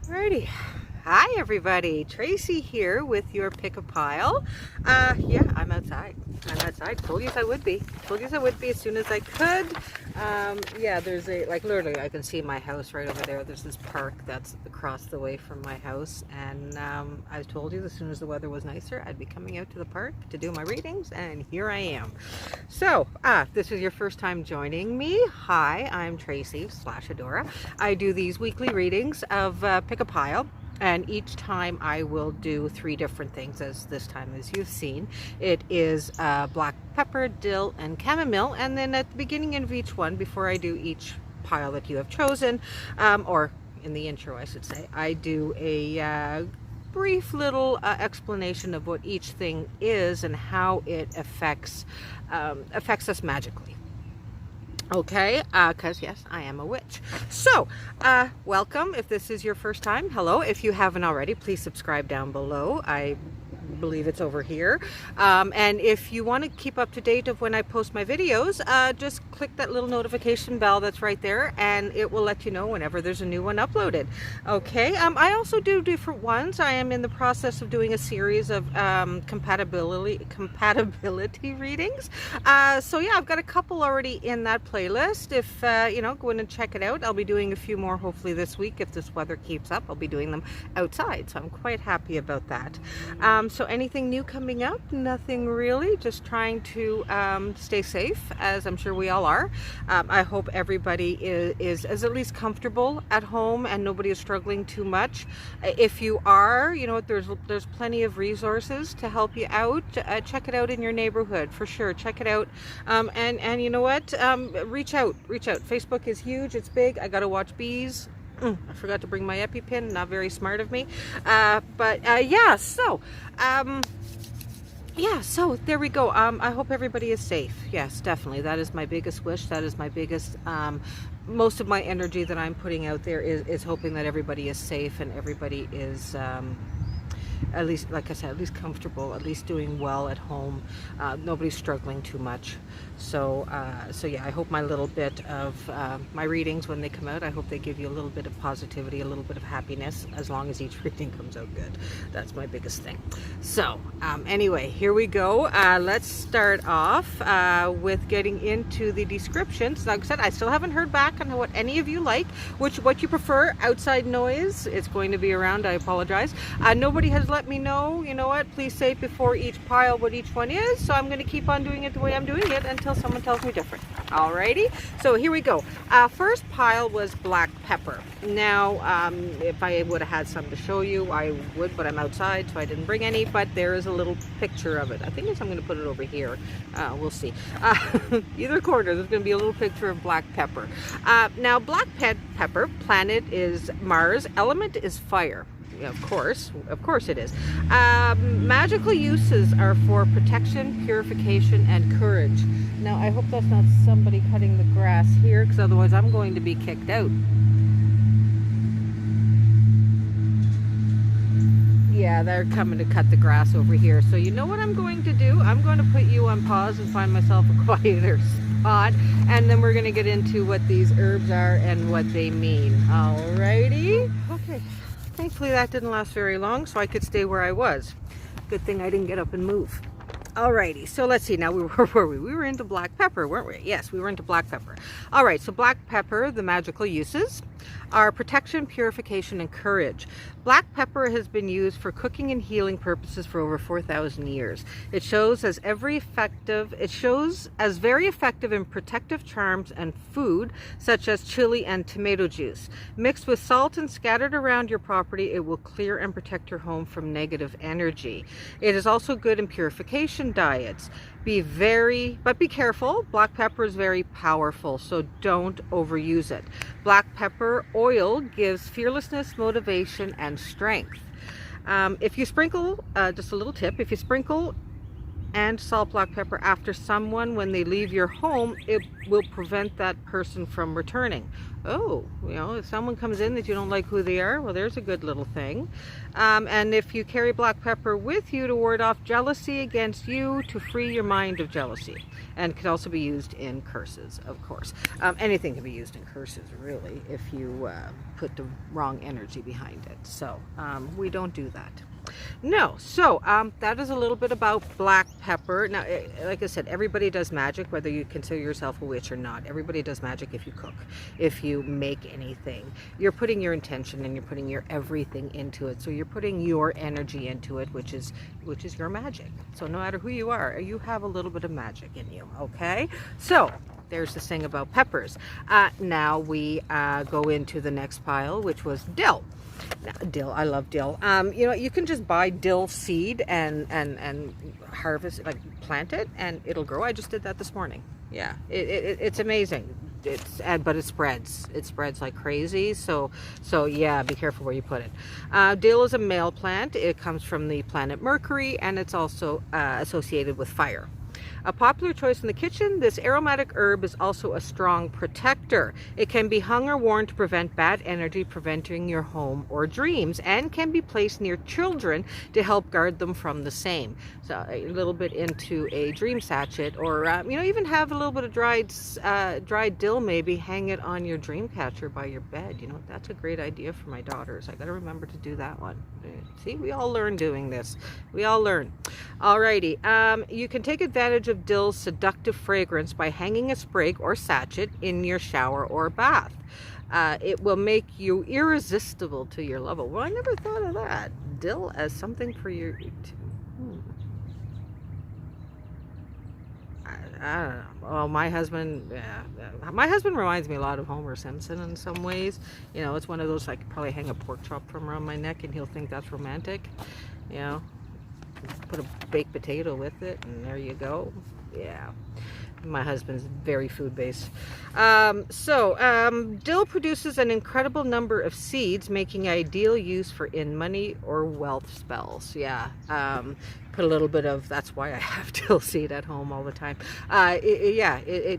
Alrighty. Hi everybody, Tracy here with your pick a pile. Yeah, I'm outside. Told you I would be. As soon as I could. Yeah, there's literally I can see my house right over there. There's this park that's across the way from my house, and I told you as soon as the weather was nicer, I'd be coming out to the park to do my readings, and here I am. So, this is your first time joining me. Hi, I'm Tracy /Adora. I do these weekly readings of pick a pile. And each time I will do 3 different things, as this time as you've seen. It is black pepper, dill, and chamomile. And then at the beginning of each one, before I do each pile that you have chosen, or in the intro I should say, I do a brief little explanation of what each thing is and how it affects us magically. Okay, because yes, I am a witch. So, welcome. If this is your first time, hello. If you haven't already, please subscribe down below. I believe it's over here. And if you want to keep up to date of when I post my videos, just click that little notification bell that's right there, and it will let you know whenever there's a new one uploaded. Okay, I also do different ones. I am in the process of doing a series of compatibility readings. So yeah, I've got a couple already in that playlist. If you know, go in and check it out. I'll be doing a few more hopefully this week if this weather keeps up. I'll be doing them outside, so I'm quite happy about that. So anything new coming up? Nothing really, just trying to stay safe, as I'm sure we all are. I hope everybody is at least comfortable at home and nobody is struggling too much. If you are, you know, there's plenty of resources to help you out. Check it out in your neighborhood for sure. Check it out, and you know what, reach out. Facebook is huge, it's big. I gotta watch bees. I forgot to bring my EpiPen, not very smart of me. Yeah, so there we go. I hope everybody is safe. Yes, definitely. That is my biggest wish. That is my biggest, most of my energy that I'm putting out there is hoping that everybody is safe and everybody is, at least, like I said, at least comfortable, at least doing well at home. Nobody's struggling too much. So yeah, I hope my little bit of my readings, when they come out, I hope they give you a little bit of positivity, a little bit of happiness, as long as each reading comes out good. That's my biggest thing. So anyway, here we go. Let's start off with getting into the descriptions. Like I said, I still haven't heard back on what any of you like, what you prefer. Outside noise, it's going to be around. I apologize. Nobody has let me know, you know what, please say before each pile what each one is, so I'm going to keep on doing it the way I'm doing it until someone tells me different. Alrighty, so here we go. First pile was black pepper. Now, if I would have had some to show you, I would, but I'm outside, so I didn't bring any, but there is a little picture of it. I think I'm going to put it over here. We'll see. Either corner, there's going to be a little picture of black pepper. Now, black pepper, planet is Mars, element is fire. Yeah, of course it is. Magical uses are for protection, purification, and courage. Now, I hope that's not somebody cutting the grass here, because otherwise I'm going to be kicked out. Yeah, they're coming to cut the grass over here. So you know what I'm going to do? I'm going to put you on pause and find myself a quieter spot, and then we're going to get into what these herbs are and what they mean. Alrighty? Okay. Thankfully that didn't last very long, so I could stay where I was. Good thing I didn't get up and move. Alrighty, so let's see now, where were we? We were into black pepper, weren't we? Yes, we were into black pepper. Alright, so black pepper, the magical uses are protection, purification, and courage. Black pepper has been used for cooking and healing purposes for over 4,000 years. It shows as very effective in protective charms and food, such as chili and tomato juice. Mixed with salt and scattered around your property, it will clear and protect your home from negative energy. It is also good in purification diets. Be careful. Black pepper is very powerful, so don't overuse it. Black pepper oil gives fearlessness, motivation, and strength. If you sprinkle, just a little tip, if you sprinkle and salt black pepper after someone when they leave your home. It will prevent that person from returning. Oh, you know, if someone comes in that you don't like who they are, well, there's a good little thing. And if you carry black pepper with you to ward off jealousy against you, to free your mind of jealousy. And can also be used in curses, of course. Anything can be used in curses, really, if you put the wrong energy behind it. So we don't do that. No, so that is a little bit about black pepper. Now, like I said, everybody does magic, whether you consider yourself a witch or not. Everybody does magic if you cook, if you make anything. You're putting your intention and you're putting your everything into it. So you're putting your energy into it, which is your magic. So no matter who you are, you have a little bit of magic in you, okay? So there's this thing about peppers. Now we go into the next pile, which was dill. Now, dill, I love dill. You know, you can just buy dill seed and harvest it, like plant it, and it'll grow. I just did that this morning. Yeah, it's amazing. But it spreads. It spreads like crazy. So yeah, be careful where you put it. Dill is a male plant. It comes from the planet Mercury, and it's also associated with fire. A popular choice in the kitchen, this aromatic herb is also a strong protector. It can be hung or worn to prevent bad energy preventing your home or dreams, and can be placed near children to help guard them from the same. So a little bit into a dream sachet, or you know, even have a little bit of dried dill, maybe hang it on your dream catcher by your bed. You know, that's a great idea for my daughters. I got to remember to do that one. See, we all learn doing this. We all learn. Alrighty, you can take advantage of dill's seductive fragrance by hanging a sprig or sachet in your shower or bath. It will make you irresistible to your lover. Well, I never thought of that. Dill as something for your... I don't know. Well, my husband reminds me a lot of Homer Simpson in some ways. You know, it's one of those, I could probably hang a pork chop from around my neck and he'll think that's romantic. You know, put a baked potato with it and there you go. Yeah. My husband's very food-based. Dill produces an incredible number of seeds, making ideal use for money or wealth spells. Yeah. Put a little bit of, that's why I have dill seed at home all the time.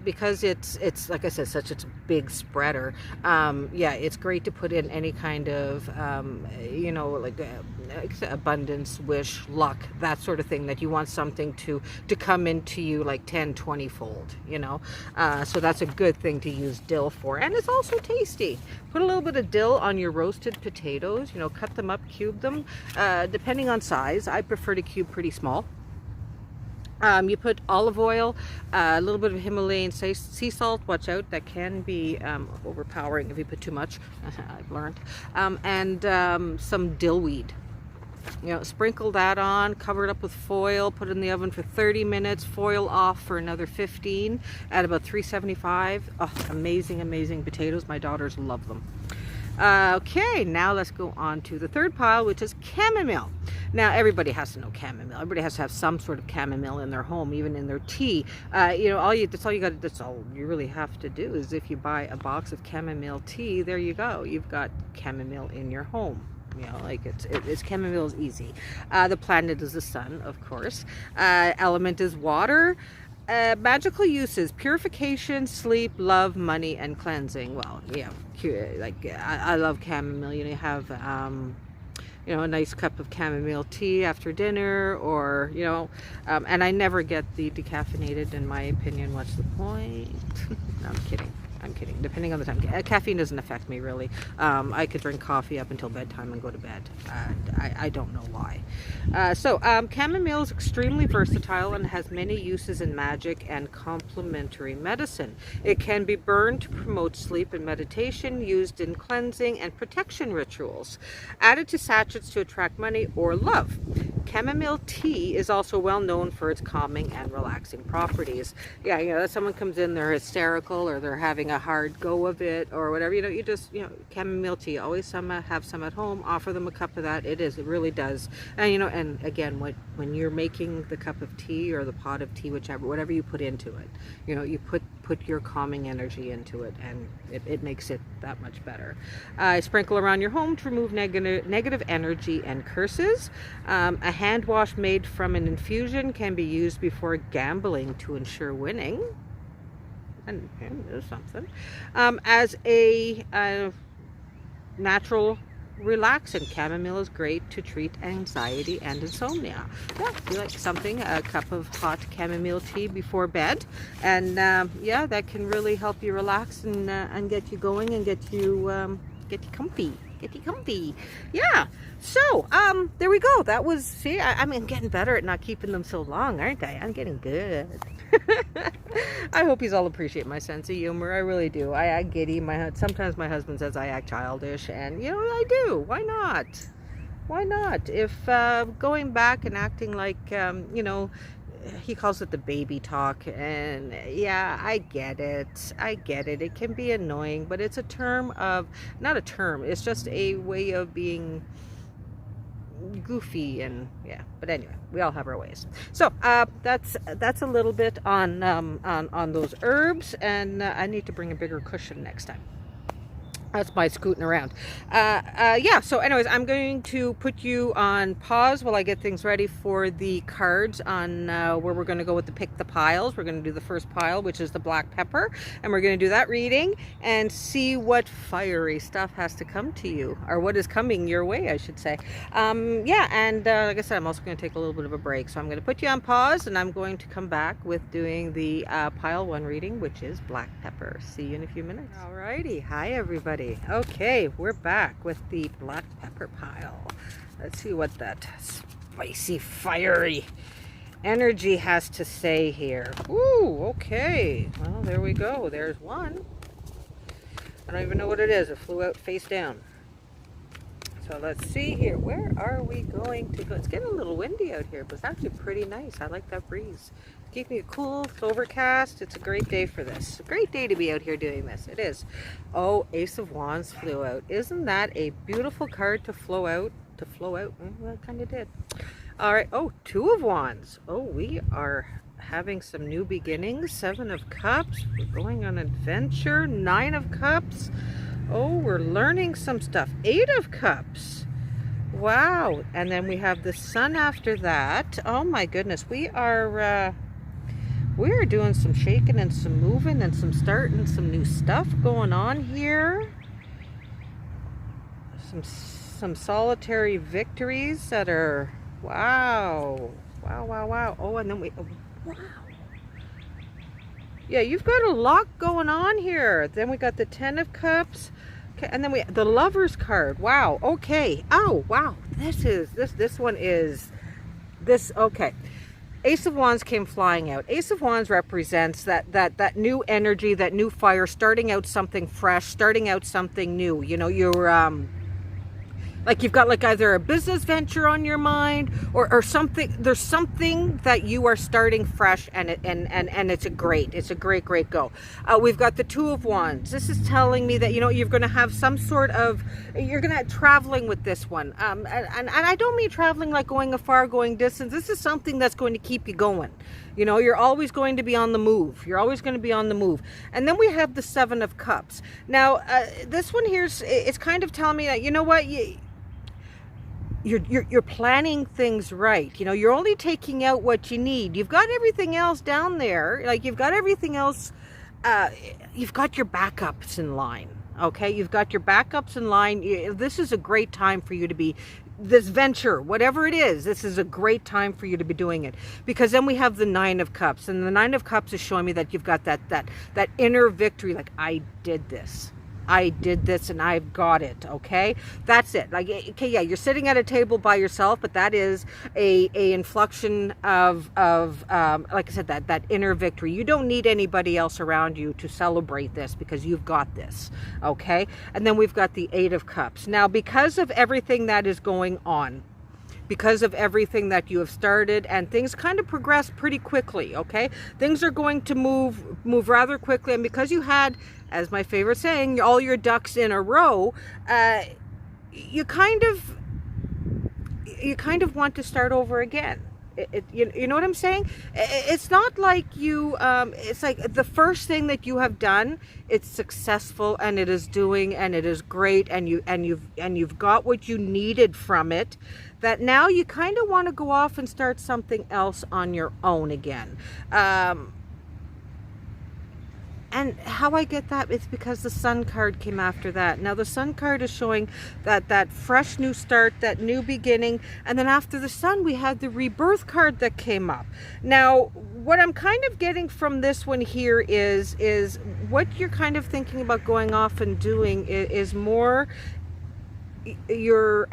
Because it's like I said, such a big spreader. Yeah, it's great to put in any kind of, you know, like abundance, wish, luck, that sort of thing, that you want something to come into you like 10, 20 fold, you know. So that's a good thing to use dill for. And it's also tasty. Put a little bit of dill on your roasted potatoes, you know, cut them up, cube them, depending on size. I prefer to cube pretty small. You put olive oil, a little bit of Himalayan sea salt. Watch out, that can be overpowering if you put too much. I've learned. And some dill weed. You know, sprinkle that on, cover it up with foil, put it in the oven for 30 minutes, foil off for another 15 at about 375. Oh, amazing, amazing potatoes. My daughters love them. Okay, now let's go on to the third pile, which is chamomile. Now, everybody has to know chamomile. Everybody has to have some sort of chamomile in their home, even in their tea. You know, that's all you really have to do is if you buy a box of chamomile tea, there you go. You've got chamomile in your home. You know, like it's chamomile is easy. The planet is the sun, of course. Element is water. Magical uses: purification, sleep, love, money, and cleansing. Well, yeah, like I love chamomile. You know, you have you know, a nice cup of chamomile tea after dinner, or you know, and I never get the decaffeinated. In my opinion, what's the point? No, I'm kidding. I'm kidding. Depending on the time. Caffeine doesn't affect me really. I could drink coffee up until bedtime and go to bed. I don't know why. Chamomile is extremely versatile and has many uses in magic and complementary medicine. It can be burned to promote sleep and meditation, used in cleansing and protection rituals, added to sachets to attract money or love. Chamomile tea is also well known for its calming and relaxing properties. Yeah, you know, if someone comes in, they're hysterical or they're having a hard go of it or whatever, you know, you just, you know, chamomile tea, always have some at home, offer them a cup of that. It really does. And, you know, and again, when you're making the cup of tea or the pot of tea, whatever you put into it, you know, you put put your calming energy into it, and it makes it that much better. Sprinkle around your home to remove negative energy and curses. A hand wash made from an infusion can be used before gambling to ensure winning. And there's something. As a natural relaxant, chamomile is great to treat anxiety and insomnia. Yeah, if you like something, a cup of hot chamomile tea before bed, and yeah, that can really help you relax and get you going and get you comfy. Yeah, so there we go. That was, see, I'm getting better at not keeping them so long, aren't I? I'm getting good. I hope you all appreciate my sense of humor. I really do. I act giddy. Sometimes my husband says I act childish, and you know, I do. Why not? Why not? If going back and acting like, you know, he calls it the baby talk, and yeah, I get it. It can be annoying, but it's a term of, not a term, it's just a way of being goofy, and yeah, but anyway, we all have our ways. So that's a little bit on those herbs, and I need to bring a bigger cushion next time. That's my scooting around. Yeah, so anyways, I'm going to put you on pause while I get things ready for the cards on where we're going to go with the pick the piles. We're going to do the first pile, which is the black pepper, and we're going to do that reading and see what fiery stuff has to come to you, or what is coming your way, I should say. Yeah, and like I said, I'm also going to take a little bit of a break, so I'm going to put you on pause, and I'm going to come back with doing the pile 1 reading, which is black pepper. See you in a few minutes. Alrighty, hi everybody. Okay, we're back with the black pepper pile. Let's see what that spicy, fiery energy has to say here. Ooh, okay. Well, there we go. There's one. I don't even know what it is. It flew out face down. So let's see here. Where are we going to go? It's getting a little windy out here, but it's actually pretty nice. I like that breeze. It's keeping it cool. It's overcast. It's a great day for this. It's a great day to be out here doing this. It is. Oh, Ace of Wands flew out. Isn't that a beautiful card to flow out? To flow out? Well, it kind of did. All right. Oh, 2 of Wands. Oh, we are having some new beginnings. 7 of Cups. We're going on adventure. 9 of Cups. Oh, we're learning some stuff. 8 of Cups. Wow. And then we have the Sun after that. Oh my goodness. We are doing some shaking and some moving and some starting, some new stuff going on here. Some solitary victories that are, wow. Wow. Oh, and then wow. Yeah, you've got a lot going on here. Then we got the 10 of Cups. Okay, and then the Lovers card. Wow. Okay. Oh, wow. This one is okay. Ace of Wands came flying out. Ace of Wands represents that new energy, that new fire, starting out something fresh, starting out something new. You know, you're like you've got like either a business venture on your mind or something. There's something that you are starting fresh, and it's a great go. We've got the 2 of Wands. This is telling me that, you know, you're going to have some sort of, you're going to have traveling with this one. And I don't mean traveling like going afar, going distance. This is something that's going to keep you going. You know, you're always going to be on the move. You're always going to be on the move. And then we have the 7 of Cups. Now, this one here, it's kind of telling me that, you know what, you're planning things right. You know, you're only taking out what you need. You've got everything else down there. Like, you've got everything else. You've got your backups in line. Okay, you've got your backups in line. This is a great time for you to be, this venture, whatever it is, this is a great time for you to be doing it. Because then we have the 9 of Cups, and the 9 of Cups is showing me that you've got that inner victory. Like, I did this and I've got it. Okay, that's it. Like, okay, yeah, you're sitting at a table by yourself, but that is a inflection of like I said, that inner victory. You don't need anybody else around you to celebrate this, because you've got this. Okay, and then we've got the 8 of Cups. Now, because of everything that is going on, because of everything that you have started, and things kind of progress pretty quickly, okay? Things are going to move rather quickly, and because you had, as my favorite saying, all your ducks in a row, you kind of want to start over again. You know what I'm saying? It's not like you, it's like the first thing that you have done, it's successful and it is doing and it is great, and you've got what you needed from it, that now you kind of want to go off and start something else on your own again. And how I get that is because the Sun card came after that. Now the Sun card is showing that fresh new start, that new beginning. And then after the Sun, we had the Rebirth card that came up. Now, what I'm kind of getting from this one here is what you're kind of thinking about going off and doing is more your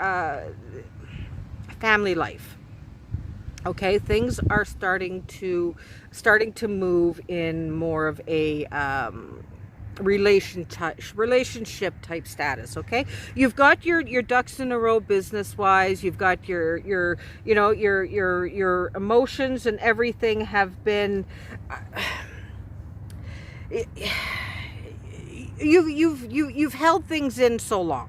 family life. Okay, things are starting to move in more of a relationship type status. Okay, you've got your ducks in a row business wise. You've got your emotions and everything have been. You've held things in so long.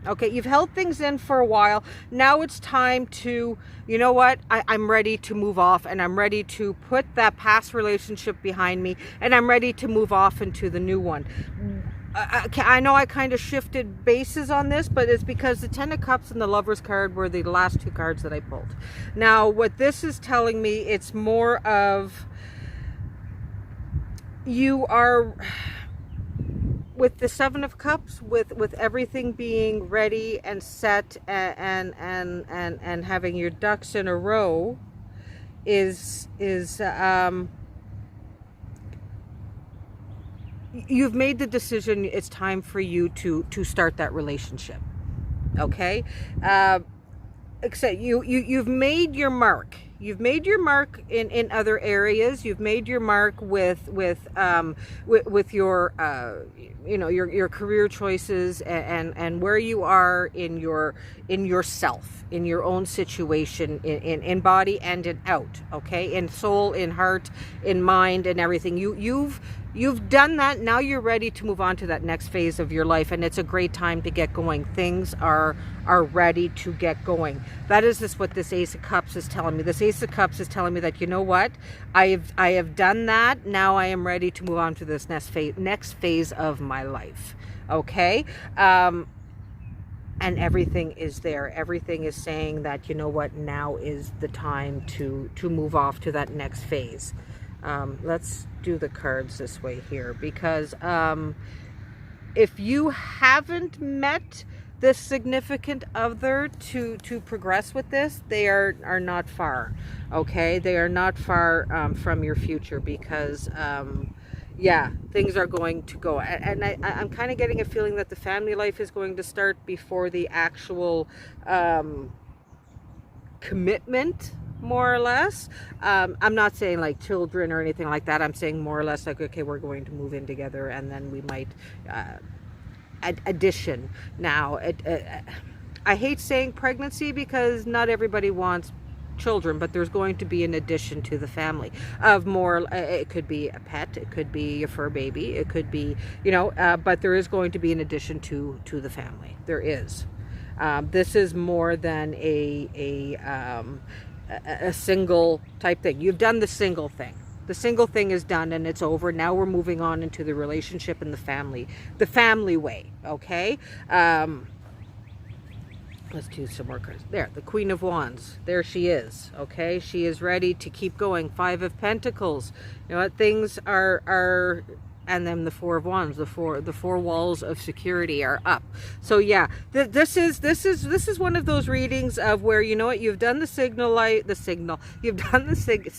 Okay, you've held things in for a while. Now it's time to, you know what, I'm ready to move off, and I'm ready to put that past relationship behind me, and I'm ready to move off into the new one. I know I kind of shifted bases on this, but it's because the Ten of Cups and the Lover's card were the last two cards that I pulled. Now, what this is telling me, it's more of you are... with the Seven of Cups, with everything being ready and set and having your ducks in a row, is you've made the decision. It's time for you to start that relationship. Okay, except you've made your mark. You've made your mark in other areas. You've made your mark with your your career choices and where you are in yourself, in your own situation, in body and in out. Okay, in soul, in heart, in mind, and everything. You've done that. Now you're ready to move on to that next phase of your life, and it's a great time to get going. Things are ready to get going. That is what this Ace of Cups is telling me. This Ace of Cups is telling me that, you know what, I have done that. Now I am ready to move on to this next phase of my life. Okay, and everything is there. Everything is saying that, you know what, now is the time to move off to that next phase. Let's do the cards this way here, because if you haven't met this significant other to progress with this, they are not far. Okay, they are not far from your future, because yeah, things are going to go, and I'm kind of getting a feeling that the family life is going to start before the actual commitment, more or less. I'm not saying like children or anything like that. I'm saying more or less like, okay, we're going to move in together, and then we might addition. Now, I hate saying pregnancy because not everybody wants children, but there's going to be an addition to the family of more. It could be a pet, it could be a fur baby, it could be, but there is going to be an addition to the family. There is. This is more than a single type thing. You've done the single thing. The single thing is done and it's over. Now we're moving on into the relationship and the family way. Okay. Let's do some more cards. There, the Queen of Wands. There she is. Okay, she is ready to keep going. Five of Pentacles. You know what? Things are, and then the Four of Wands. The four walls of security are up. So yeah, this is one of those readings of where, you know what, you've done the single life. You've done the single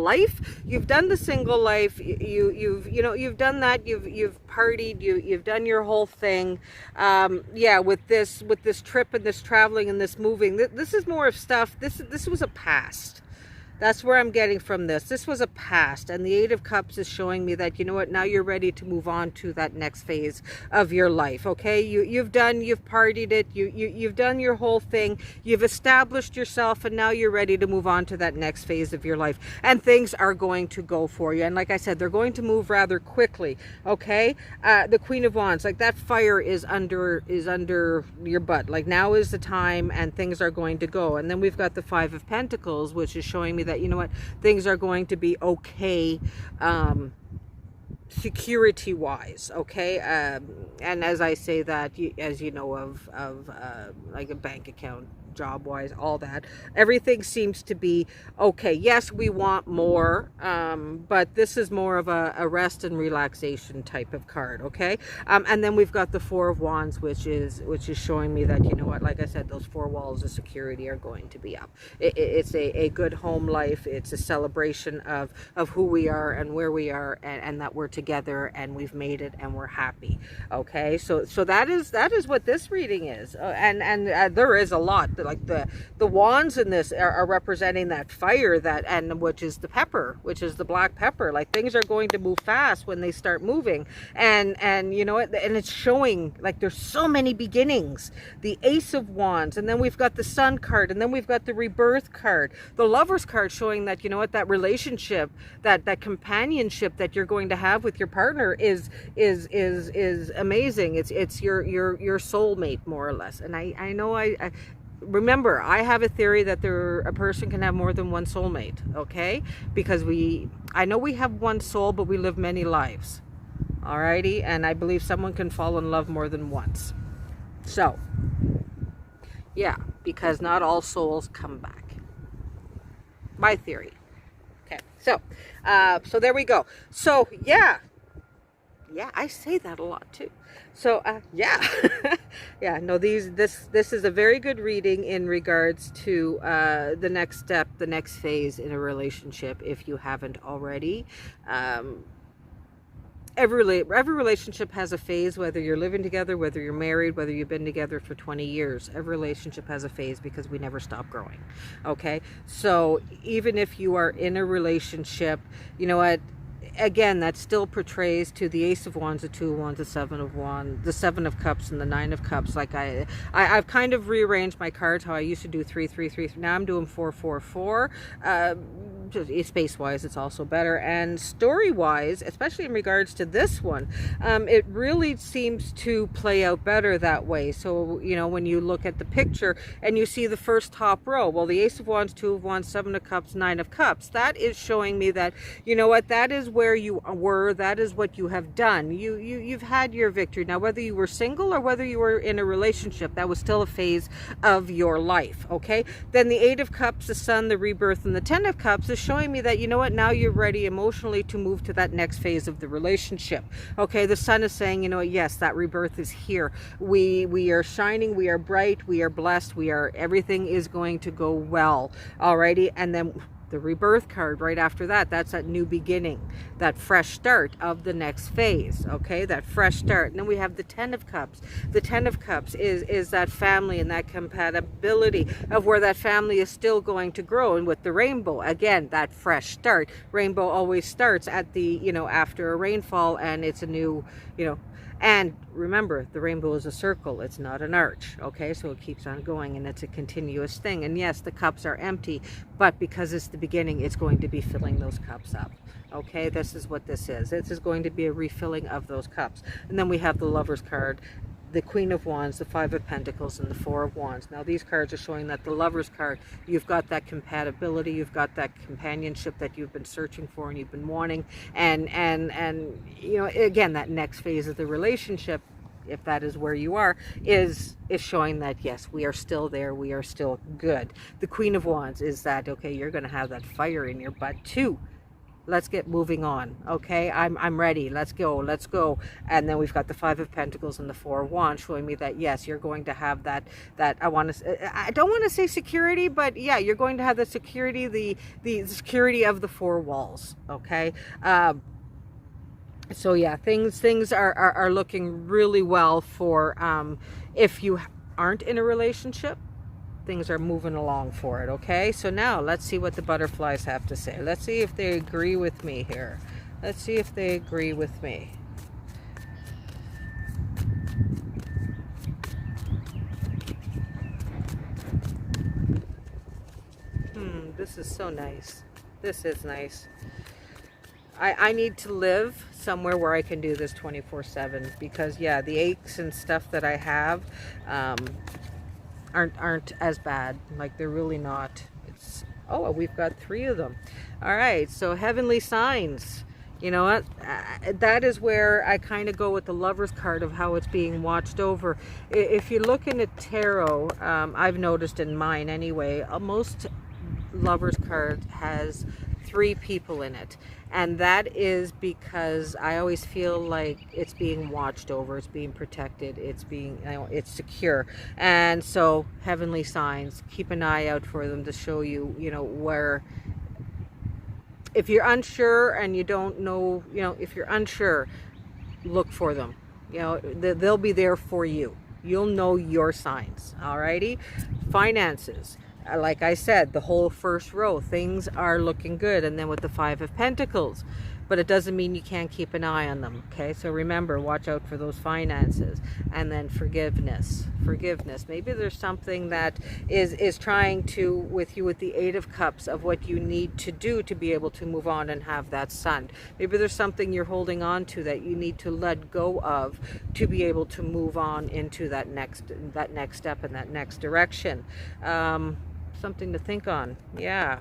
life. You've done the single life. You've done that. You've partied. You've done your whole thing. Yeah, with this trip and this traveling and this moving. This is more of stuff. This was a past. That's where I'm getting from this. This was a past, and the Eight of Cups is showing me that, you know what, now you're ready to move on to that next phase of your life, okay? You've partied it, you've done your whole thing, you've established yourself, and now you're ready to move on to that next phase of your life. And things are going to go for you. And like I said, they're going to move rather quickly, okay? The Queen of Wands, like that fire is under your butt. Like now is the time, and things are going to go. And then we've got the Five of Pentacles, which is showing me that, you know what, things are going to be okay, security wise, okay? And as I say that, as you know, of like a bank account, job wise, all that, everything seems to be okay. Yes, we want more, but this is more of a rest and relaxation type of card, okay? And then we've got the Four of Wands, which is showing me that, you know what, like I said, those four walls of security are going to be up. It's a good home life. It's a celebration of who we are and where we are, and that we're together and we've made it and we're happy, okay? So that is what this reading is. And there is a lot. Like the wands in this are representing that fire, and which is the pepper, which is the black pepper. Like things are going to move fast when they start moving, and you know what, and it's showing like there's so many beginnings. The Ace of Wands, and then we've got the Sun card, and then we've got the Rebirth card, the Lovers card, showing that, you know what, that relationship, that companionship that you're going to have with your partner is amazing. It's your soulmate, more or less. And I know I remember, I have a theory that a person can have more than one soulmate, okay? Because I know we have one soul, but we live many lives, alrighty? And I believe someone can fall in love more than once. So, yeah, because not all souls come back. My theory. Okay, so there we go. So, yeah, I say that a lot too. So yeah. Yeah, no, this is a very good reading in regards to the next step, the next phase in a relationship, if you haven't already. Every relationship has a phase, whether you're living together, whether you're married, whether you've been together for 20 years. Every relationship has a phase, because we never stop growing, okay? So even if you are in a relationship, you know what, again, that still portrays to the Ace of Wands, the Two of Wands, the Seven of Wands, the Seven of Cups, and the Nine of Cups. Like I've kind of rearranged my cards how I used to do 3, 3, 3. Now I'm doing 4, 4, 4. Space wise, it's also better, and story wise, especially in regards to this one, it really seems to play out better that way. So, you know, when you look at the picture and you see the first top row, well, the Ace of Wands, Two of Wands, Seven of Cups, Nine of Cups, that is showing me that, you know what, that is where you were, that is what you have done. You've had your victory. Now, whether you were single or whether you were in a relationship, that was still a phase of your life, okay? Then the Eight of Cups, the Sun, the Rebirth, and the Ten of Cups is showing me that, you know what, now you're ready emotionally to move to that next phase of the relationship, okay? The Sun is saying, you know what, yes, that rebirth is here. We are shining, we are bright, we are blessed, everything is going to go well, alrighty? And then the Rebirth card right after that, that's that new beginning, that fresh start of the next phase, okay? That fresh start. And then we have the Ten of Cups. The Ten of Cups is that family and that compatibility of where that family is still going to grow. And with the Rainbow, again, that fresh start. Rainbow always starts at the, you know, after a rainfall, and it's a new, you know, and remember, the rainbow is a circle, it's not an arch, okay? So it keeps on going, and it's a continuous thing. And yes, the cups are empty, but because it's the beginning, it's going to be filling those cups up, okay? This is what this is. This is going to be a refilling of those cups. And then we have the Lovers card, the Queen of Wands, the Five of Pentacles, and the Four of Wands. Now these cards are showing that the Lovers card, you've got that compatibility, you've got that companionship that you've been searching for and you've been wanting, and you know, again, that next phase of the relationship, if that is where you are, is showing that yes, we are still there, we are still good. The Queen of Wands is that, okay, you're going to have that fire in your butt too. Let's get moving on, okay? I'm ready. Let's go. And then we've got the Five of Pentacles and the Four of Wands showing me that yes, you're going to have that I don't want to say security, but yeah, you're going to have the security, the security of the four walls, okay? So yeah, things are looking really well for if you aren't in a relationship. things are moving along for it. Okay, so now let's see what the butterflies have to say. Let's see if they agree with me here. Let's see if they agree with me. This is so nice. This is nice. I need to live somewhere where I can do this 24/7, because yeah, the aches and stuff that I have aren't as bad. Like, they're really not. It's, oh, we've got 3 of them. All right, so heavenly signs. You know what? That is where I kind of go with the Lover's card of how it's being watched over. If you look in a tarot, I've noticed in mine anyway, most Lover's card has 3 people in it, and that is because I always feel like it's being watched over, it's being protected, it's being, you know, it's secure. And so heavenly signs, keep an eye out for them to show you, you know, where, if you're unsure and you don't know, you know, if you're unsure, look for them. You know, they'll be there for you. You'll know your signs. Alrighty. Finances. Like I said, the whole first row, things are looking good. And then with the 5 of Pentacles, but it doesn't mean you can't keep an eye on them. Okay, so remember, watch out for those finances. And then forgiveness. Maybe there's something that is trying to, with you with the 8 of Cups, of what you need to do to be able to move on and have that sun. Maybe there's something you're holding on to that you need to let go of to be able to move on into that next step in that next direction. Something to think on. Yeah,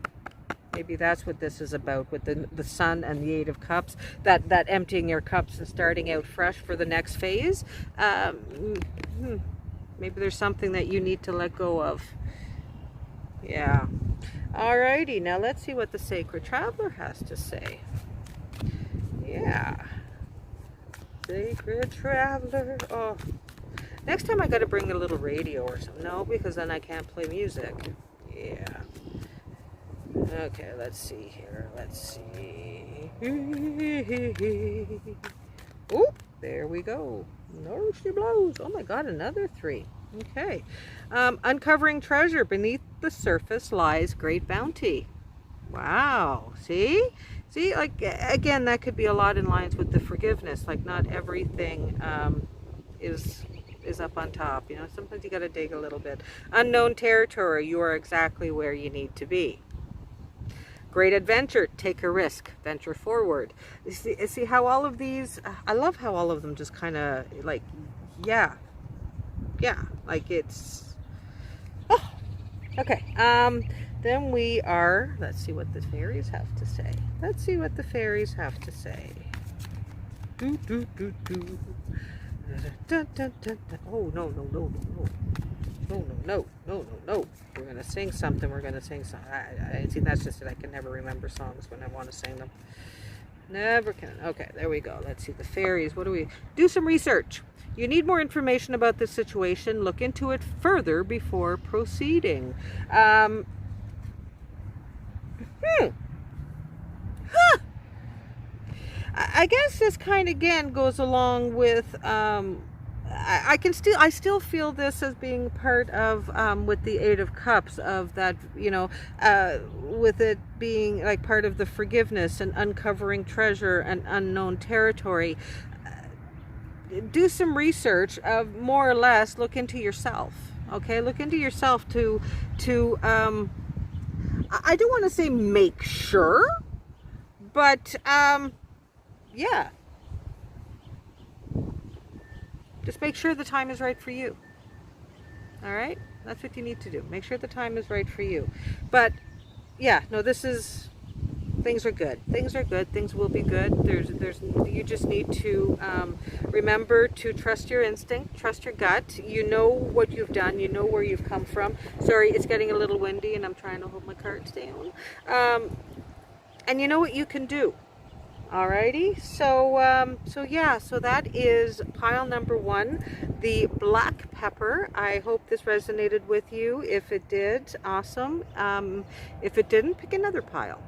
maybe that's what this is about with the sun and the 8 of Cups, that emptying your cups and starting out fresh for the next phase. Maybe there's something that you need to let go of. Yeah. Alrighty, now let's see what the Sacred Traveler has to say. Yeah, Sacred Traveler. Oh, next time I got to bring a little radio or something. No, because then I can't play music. Yeah. Okay, let's see here. Let's see. Oh, there we go. No, she blows. Oh my God, another 3. Okay. Uncovering treasure. Beneath the surface lies great bounty. Wow. See? See, like, again, that could be a lot in lines with the forgiveness. Like, not everything is up on top. You know, sometimes you got to dig a little bit. Unknown territory. You are exactly where you need to be. Great adventure. Take a risk. Venture forward. You see how all of these, I love how all of them just kind of like, yeah, like it's, oh, okay. Then we are, let's see what the fairies have to say. Let's see what the fairies have to say. Do, do, do, do. Dun, dun, dun, dun. Oh, no. We're going to sing something. I see, that's just it. I can never remember songs when I want to sing them. Never can. Okay, there we go. Let's see. The fairies. What do we do? Some research. You need more information about this situation. Look into it further before proceeding. I guess this kind of again goes along with I still feel this as being part of with the 8 of Cups, of that, you know, with it being like part of the forgiveness and uncovering treasure and unknown territory. Do some research of more or less look into yourself. Okay, look into yourself to I don't want to say make sure, but yeah, just make sure the time is right for you. All right, that's what you need to do. Make sure the time is right for you. But yeah, no, this is, things are good. Things are good. Things will be good. You just need to remember to trust your instinct, trust your gut. You know what you've done. You know where you've come from. Sorry, it's getting a little windy and I'm trying to hold my cards down. And you know what you can do. Alrighty, so yeah, so that is pile number 1, the black pepper. I hope this resonated with you. If it did, awesome. If it didn't, pick another pile.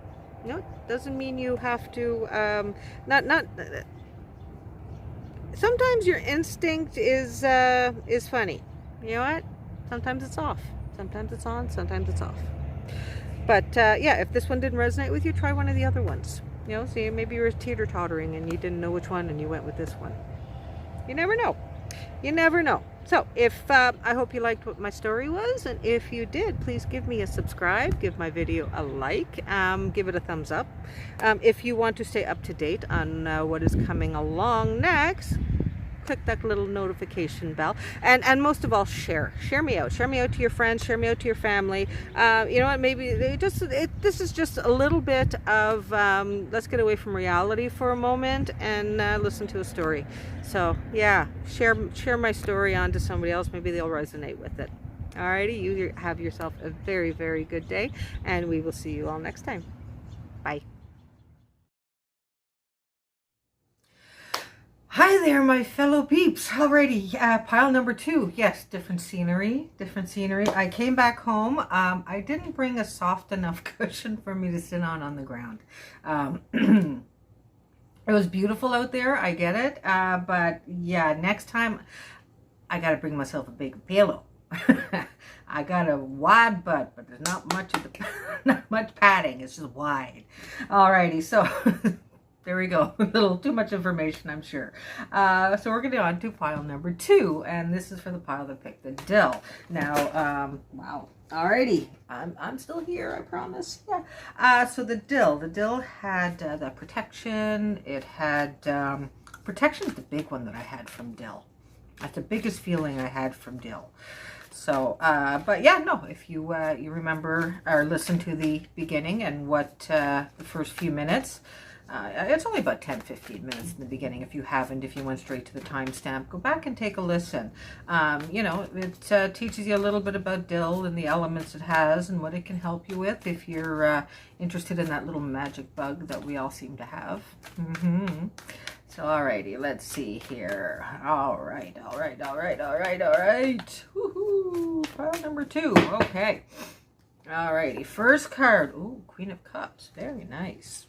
No, doesn't mean you have to. Sometimes your instinct is funny. You know what? Sometimes it's off. Sometimes it's on, sometimes it's off. But yeah, if this one didn't resonate with you, try one of the other ones. You know, see, maybe you were teeter-tottering and you didn't know which one and you went with this one. You never know. You never know. So if I hope you liked what my story was, and if you did, please give me a subscribe, give my video a like, give it a thumbs up. If you want to stay up to date on what is coming along next, click that little notification bell, and most of all, share me out to your friends, share me out to your family. You know what, maybe this is just a little bit of let's get away from reality for a moment and listen to a story. So yeah, share my story on to somebody else, maybe they'll resonate with it. Alrighty, you have yourself a very, very good day, and we will see you all next time. Bye. Hi there, my fellow peeps. Alrighty, pile number 2. Yes, different scenery. I came back home. I didn't bring a soft enough cushion for me to sit on the ground. It was beautiful out there, I get it. But yeah, next time I gotta bring myself a big pillow. I got a wide butt, but there's not much of not much padding. It's just wide. Alrighty, so there we go. A little too much information, I'm sure. So we're going to go on to pile number 2, and this is for the pile that picked the dill. Now, wow. Alrighty, I'm still here, I promise. Yeah. So the dill had the protection. It had protection is the big one that I had from dill. That's the biggest feeling I had from dill. So, but yeah, no, if you you remember or listen to the beginning and what the first few minutes. It's only about 10-15 minutes in the beginning. If you haven't, if you went straight to the timestamp, go back and take a listen. You know, it teaches you a little bit about dill and the elements it has and what it can help you with if you're interested in that little magic bug that we all seem to have. So, alrighty, let's see here. Alright. Woohoo! Pile number 2. Okay. Alrighty, first card. Ooh, Queen of Cups. Very nice.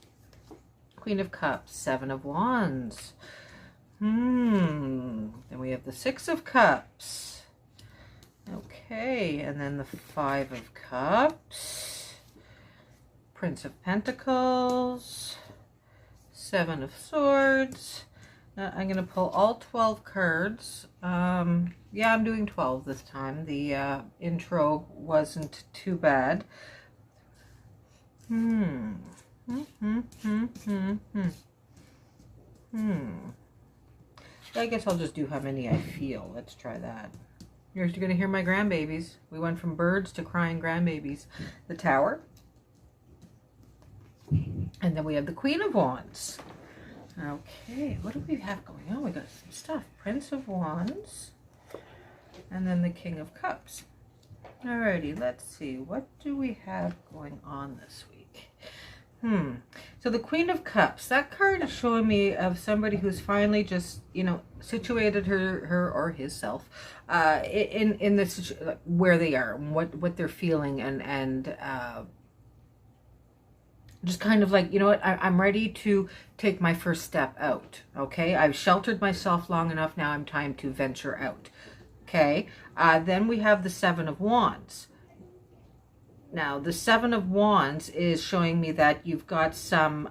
Queen of Cups, 7 of Wands. Then we have the 6 of Cups. Okay, and then the 5 of Cups. Prince of Pentacles. 7 of Swords. Now, I'm going to pull all 12 cards. Yeah, I'm doing 12 this time. The intro wasn't too bad. I guess I'll just do how many I feel. Let's try that. You're going to hear my grandbabies. We went from birds to crying grandbabies. The Tower. And then we have the Queen of Wands. Okay, what do we have going on? We got some stuff. Prince of Wands. And then the King of Cups. Alrighty, let's see. What do we have going on this week? So the Queen of Cups, that card is showing me of somebody who's finally just, you know, situated her or himself in this where they are, what they're feeling, and just kind of like, you know what, I'm ready to take my first step out. Okay, I've sheltered myself long enough. Now I'm time to venture out. Okay, then we have the 7 of Wands. Now, the 7 of Wands is showing me that you've got some,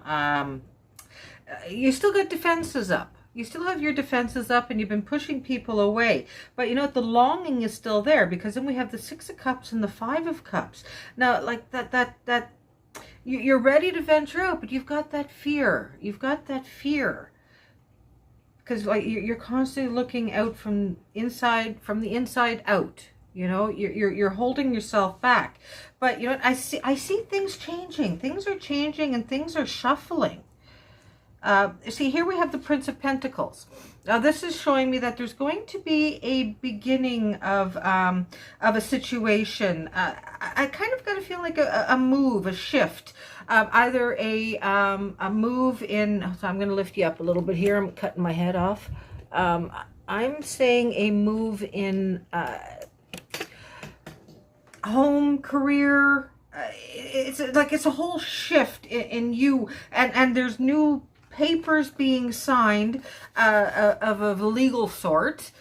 you still got defenses up. You still have your defenses up and you've been pushing people away. But you know what? The longing is still there, because then we have the 6 of Cups and the 5 of Cups. Now, like that you're ready to venture out, but you've got that fear. You've got that fear. Because like you're constantly looking out from the inside out. You know, you're holding yourself back. But you know what, I see things changing. Things are changing and things are shuffling. See, here we have the Prince of Pentacles. Now this is showing me that there's going to be a beginning of a situation. I kind of got to feel like a move, a shift. Either a move in, so I'm going to lift you up a little bit here. I'm cutting my head off. I'm saying a move in home, career. It's like it's a whole shift in you, and there's new papers being signed of a legal sort.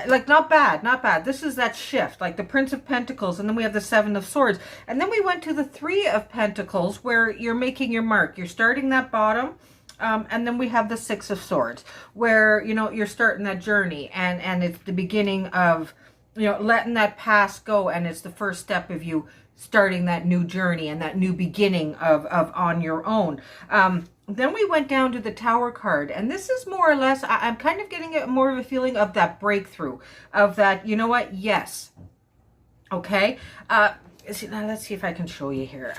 like not bad, not bad. This is that shift, like the Prince of Pentacles, and then we have the Seven of Swords, and then we went to the Three of Pentacles, where you're making your mark. You're starting that bottom. And then we have the Six of Swords, where, you know, you're starting that journey, and it's the beginning of, you know, letting that past go, and it's the first step of you starting that new journey and that new beginning of on your own. Then we went down to the Tower card, and this is more or less, I'm kind of getting more of a feeling of that breakthrough, of that, you know what, yes, okay. Now let's see if I can show you here.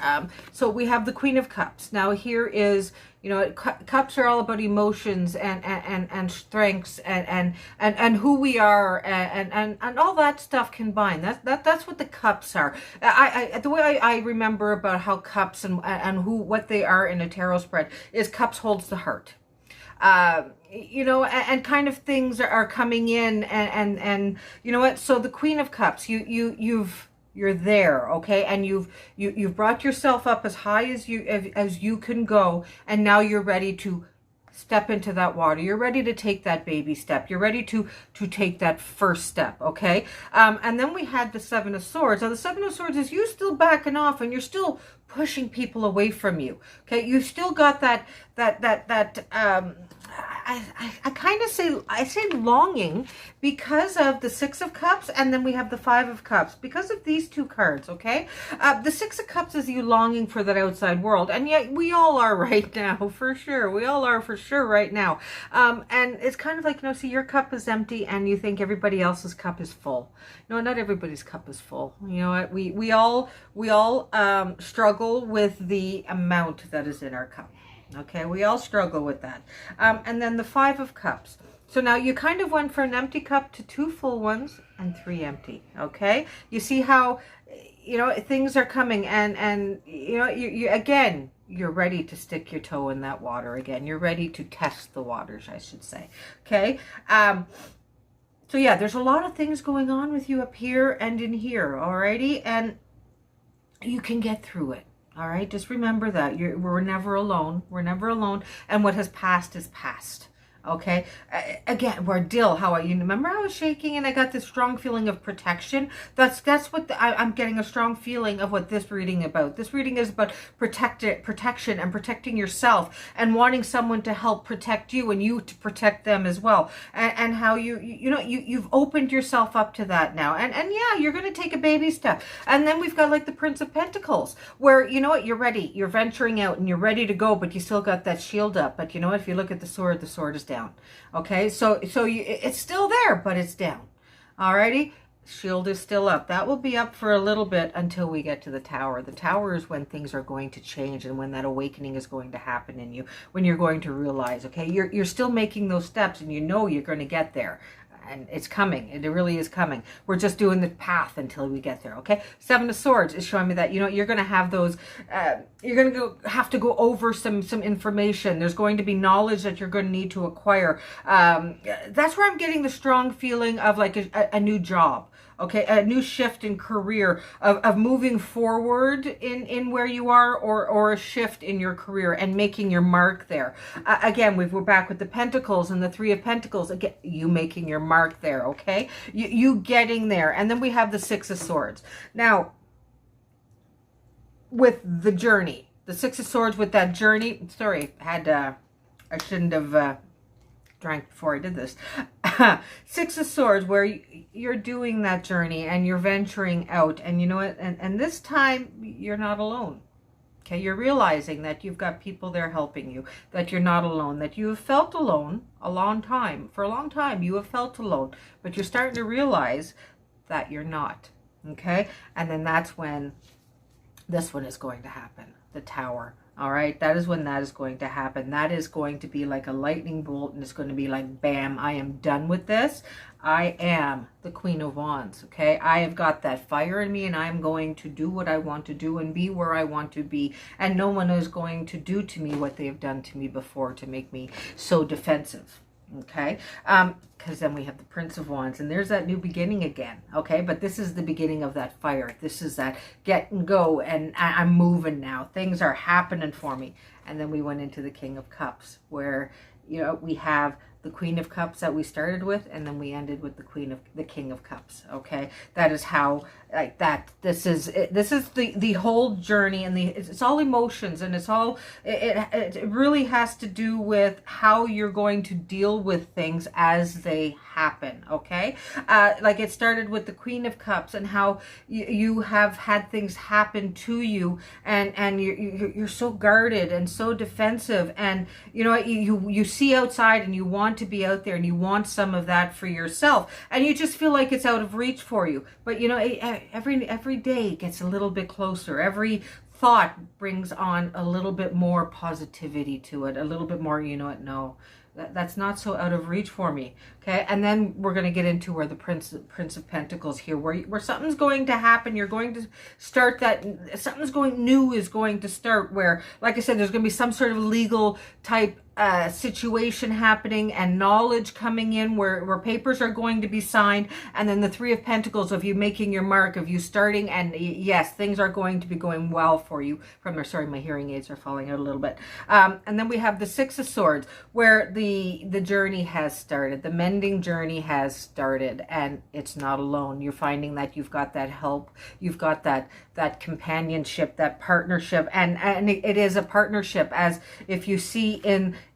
So we have the Queen of Cups. Now here is, you know, cups are all about emotions and strengths and who we are and all that stuff combined. That's what the cups are. The way I remember about how cups and what they are in a tarot spread is cups holds the heart. You know, and kind of things are coming in and you know what? So the Queen of Cups, you're there, okay, and you've brought yourself up as high as you can go, and now you're ready to step into that water. You're ready to take that baby step. You're ready to take that first step, okay? And then we had the Seven of Swords. Now the Seven of Swords is you still backing off, and you're still pushing people away from you, okay? You've still got that I kind of say longing, because of the Six of Cups, and then we have the Five of Cups, because of these two cards, okay? The Six of Cups is you longing for that outside world, and yet we all are right now, for sure. We all are for sure right now. And it's kind of like, you know, see, your cup is empty, and you think everybody else's cup is full. No, not everybody's cup is full. You know what? We all struggle with the amount that is in our cup. Okay, we all struggle with that. And then the Five of Cups. So now you kind of went from an empty cup to two full ones and three empty. Okay, you see how, you know, things are coming, and you know, you again, you're ready to stick your toe in that water again. You're ready to test the waters, I should say. Okay. So yeah, there's a lot of things going on with you up here and in here. Alrighty, and you can get through it. All right, just remember that we're never alone. We're never alone, and what has passed is past. Okay, again, where Dill, you remember I was shaking and I got this strong feeling of protection. That's what I'm getting, a strong feeling of what this reading about. This reading is about protection and protecting yourself, and wanting someone to help protect you and you to protect them as well. And how you've opened yourself up to that now. And yeah, you're going to take a baby step. And then we've got like the Prince of Pentacles, where, you know what, you're ready. You're venturing out and you're ready to go, but you still got that shield up. But you know what, if you look at the sword is down. Okay, so it's still there, but it's down. Alrighty, shield is still up. That will be up for a little bit until we get to the Tower. The Tower is when things are going to change, and when that awakening is going to happen in you, when you're going to realize, okay, you're still making those steps, and you know you're going to get there. And it's coming. It really is coming. We're just doing the path until we get there, okay? Seven of Swords is showing me that, you know, you're going to have those, you're going to have to go over some information. There's going to be knowledge that you're going to need to acquire. That's where I'm getting the strong feeling of like a new job. Okay, a new shift in career, of moving forward in where you are, or a shift in your career and making your mark there. Again, we're back with the Pentacles and the Three of Pentacles. Again, you making your mark there, okay? You getting there. And then we have the Six of Swords. Now, with the journey, the Six of Swords with that journey, sorry, I shouldn't have drank before I did this. Six of Swords, where you're doing that journey and you're venturing out, and you know what, and this time you're not alone. Okay, you're realizing that you've got people there helping you, that you're not alone, that you have felt alone for a long time you have felt alone, but you're starting to realize that you're not. Okay, and then that's when this one is going to happen, the Tower. All right, that is when that is going to happen. That is going to be like a lightning bolt, and it's going to be like, bam, I am done with this. I am the Queen of Wands, okay? I have got that fire in me, and I'm going to do what I want to do and be where I want to be. And no one is going to do to me what they have done to me before to make me so defensive. Okay, because then we have the Prince of Wands, and there's that new beginning again. Okay, but this is the beginning of that fire. This is that get and go, and I'm moving now. Things are happening for me. And then we went into the King of Cups, where, you know, we have the Queen of Cups that we started with, and then we ended with the King of Cups. Okay, that is how, like that. This is the whole journey, and it's all emotions, and it's all it really has to do with how you're going to deal with things as they happen. Okay, like it started with the Queen of Cups, and how you have had things happen to you, and you're so guarded and so defensive, and you know you see outside and you want to be out there, and you want some of that for yourself, and you just feel like it's out of reach for you. But you know, every day gets a little bit closer. Every thought brings on a little bit more positivity to it, a little bit more, you know what, no, that's not so out of reach for me. Okay, and then we're going to get into where the Prince of Pentacles here, where something's going to happen. You're going to start that, something's going new is going to start, where, like I said, there's going to be some sort of legal type situation happening, and knowledge coming in, where papers are going to be signed, and then the Three of Pentacles of you making your mark, of you starting, and yes, things are going to be going well for you from there. Sorry, my hearing aids are falling out a little bit. And then we have the Six of Swords, where the journey has started, the mending journey has started, and it's not alone. You're finding that you've got that help, you've got that companionship, that partnership, and it is a partnership, as if you see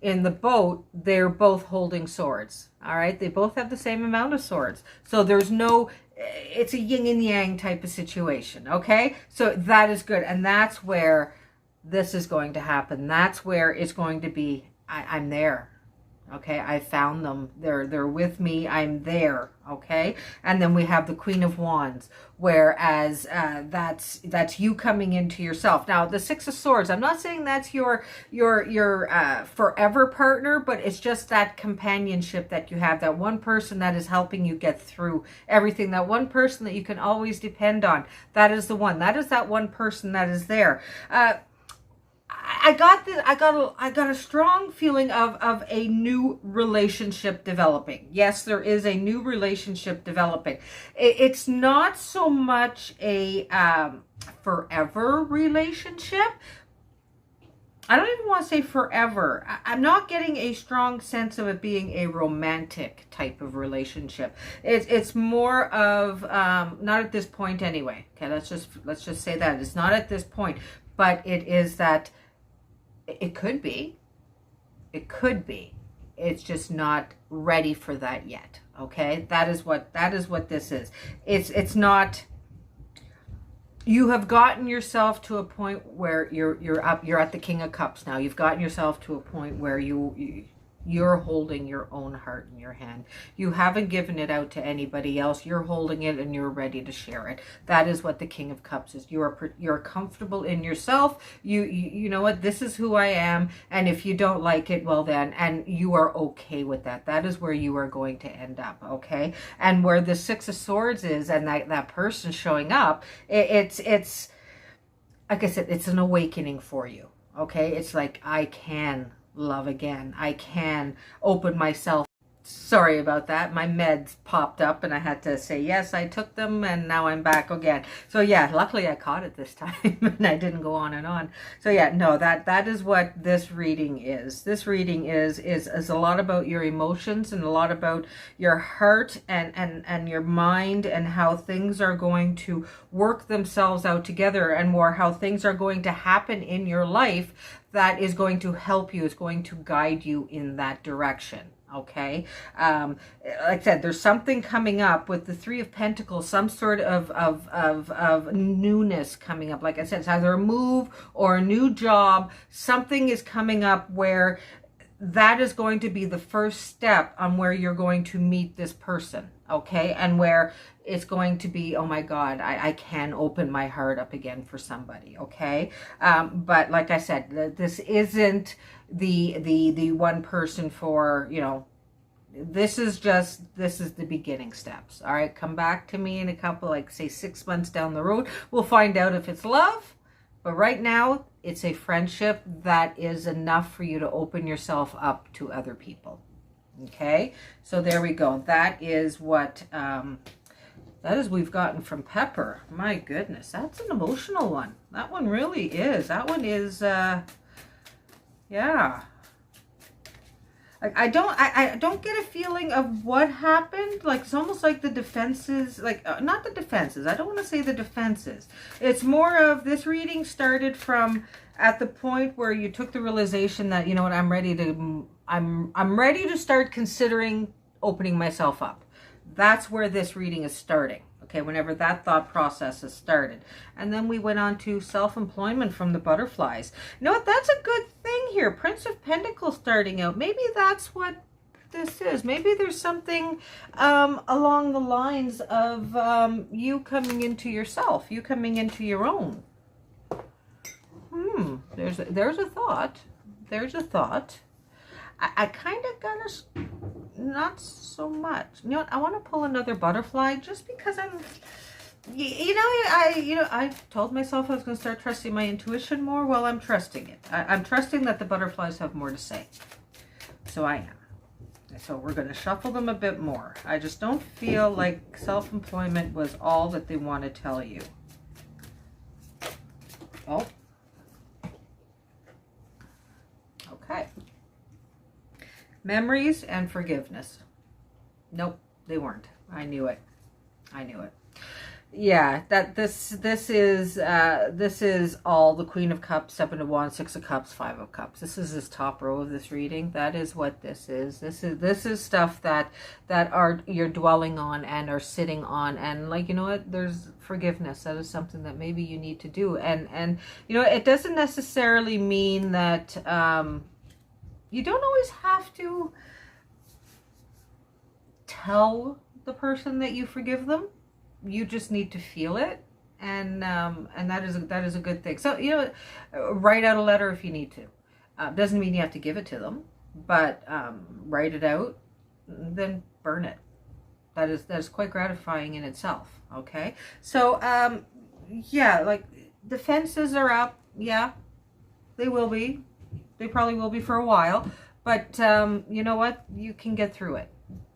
in the boat, they're both holding swords. All right, they both have the same amount of swords, so there's no, it's a yin and yang type of situation. Okay, so that is good, and that's where this is going to happen. That's where it's going to be, I'm there. Okay, I found them. They're with me. I'm there. Okay, and then we have the Queen of Wands, whereas that's you coming into yourself. Now, the Six of Swords, I'm not saying that's your forever partner, but it's just that companionship that you have, that one person that is helping you get through everything, that one person that you can always depend on. That is the one. That is that one person that is there. I got a strong feeling of a new relationship developing. Yes, there is a new relationship developing. It's not so much a forever relationship. I don't even want to say forever. I'm not getting a strong sense of it being a romantic type of relationship. It's more of not at this point anyway. Okay, let's just say that it's not at this point, but it is that. It could be. It could be. It's just not ready for that yet. Okay? That is what this is. It's not, you have gotten yourself to a point where you're at the King of Cups now. You've gotten yourself to a point where you're holding your own heart in your hand. You haven't given it out to anybody else. You're holding it and you're ready to share it. That is what the King of Cups is. You're comfortable in yourself. You know what? This is who I am. And if you don't like it, well then, and you are okay with that. That is where you are going to end up. Okay. And where the Six of Swords is, and that person showing up, it's like I said, it's an awakening for you. Okay. It's like, I can love again. I can open myself. Sorry about that. My meds popped up and I had to say, yes, I took them and now I'm back again. So yeah, luckily I caught it this time and I didn't go on and on. So yeah, no, that is what this reading is. This reading is a lot about your emotions and a lot about your heart and your mind, and how things are going to work themselves out together, and more how things are going to happen in your life that is going to help you, is going to guide you in that direction. Okay, like I said, there's something coming up with the Three of Pentacles, some sort of newness coming up. Like I said, it's either a move or a new job. Something is coming up where that is going to be the first step on where you're going to meet this person. Okay, and where it's going to be, oh my God, I can open my heart up again for somebody. Okay, but like I said, this isn't the one person for, you know, this is the beginning steps. All right, come back to me in a couple, like say 6 months down the road. We'll find out if it's love, but right now it's a friendship that is enough for you to open yourself up to other people. Okay, so there we go. That is what we've gotten from Pepper. My goodness, that's an emotional one. That one really is. That one is yeah. I don't get a feeling of what happened. Like, it's almost like the defenses, like, not the defenses. I don't want to say the defenses. It's more of this reading started from at the point where you took the realization that, you know what, I'm ready to start considering opening myself up. That's where this reading is starting. Okay, whenever that thought process has started. And then we went on to self-employment from the butterflies. You know what? That's a good thing here. Prince of Pentacles starting out. Maybe that's what this is. Maybe there's something along the lines of you coming into yourself. You coming into your own. There's a thought. There's a thought. I kind of got a... Not so much. You know what? I want to pull another butterfly just because I told myself I was going to start trusting my intuition more. Well, I'm trusting it. I'm trusting that the butterflies have more to say. So I am. So we're going to shuffle them a bit more. I just don't feel like self-employment was all that they want to tell you. Oh. Okay. Memories and forgiveness. Nope, they weren't. I knew it. I knew it. Yeah, that this is all the Queen of Cups, Seven of Wands, Six of Cups, Five of Cups. This is this top row of this reading. That is what this is. This is stuff that you're dwelling on and are sitting on, and like, you know what, there's forgiveness. That is something that maybe you need to do, and you know, it doesn't necessarily mean that you don't always have to tell the person that you forgive them. You just need to feel it, and that is a good thing. So, you know, write out a letter if you need to. Doesn't mean you have to give it to them, but write it out, then burn it. That is quite gratifying in itself. Okay, so yeah, like, defenses are up. Yeah, they will be. They probably will be for a while, but you know what? You can get through it.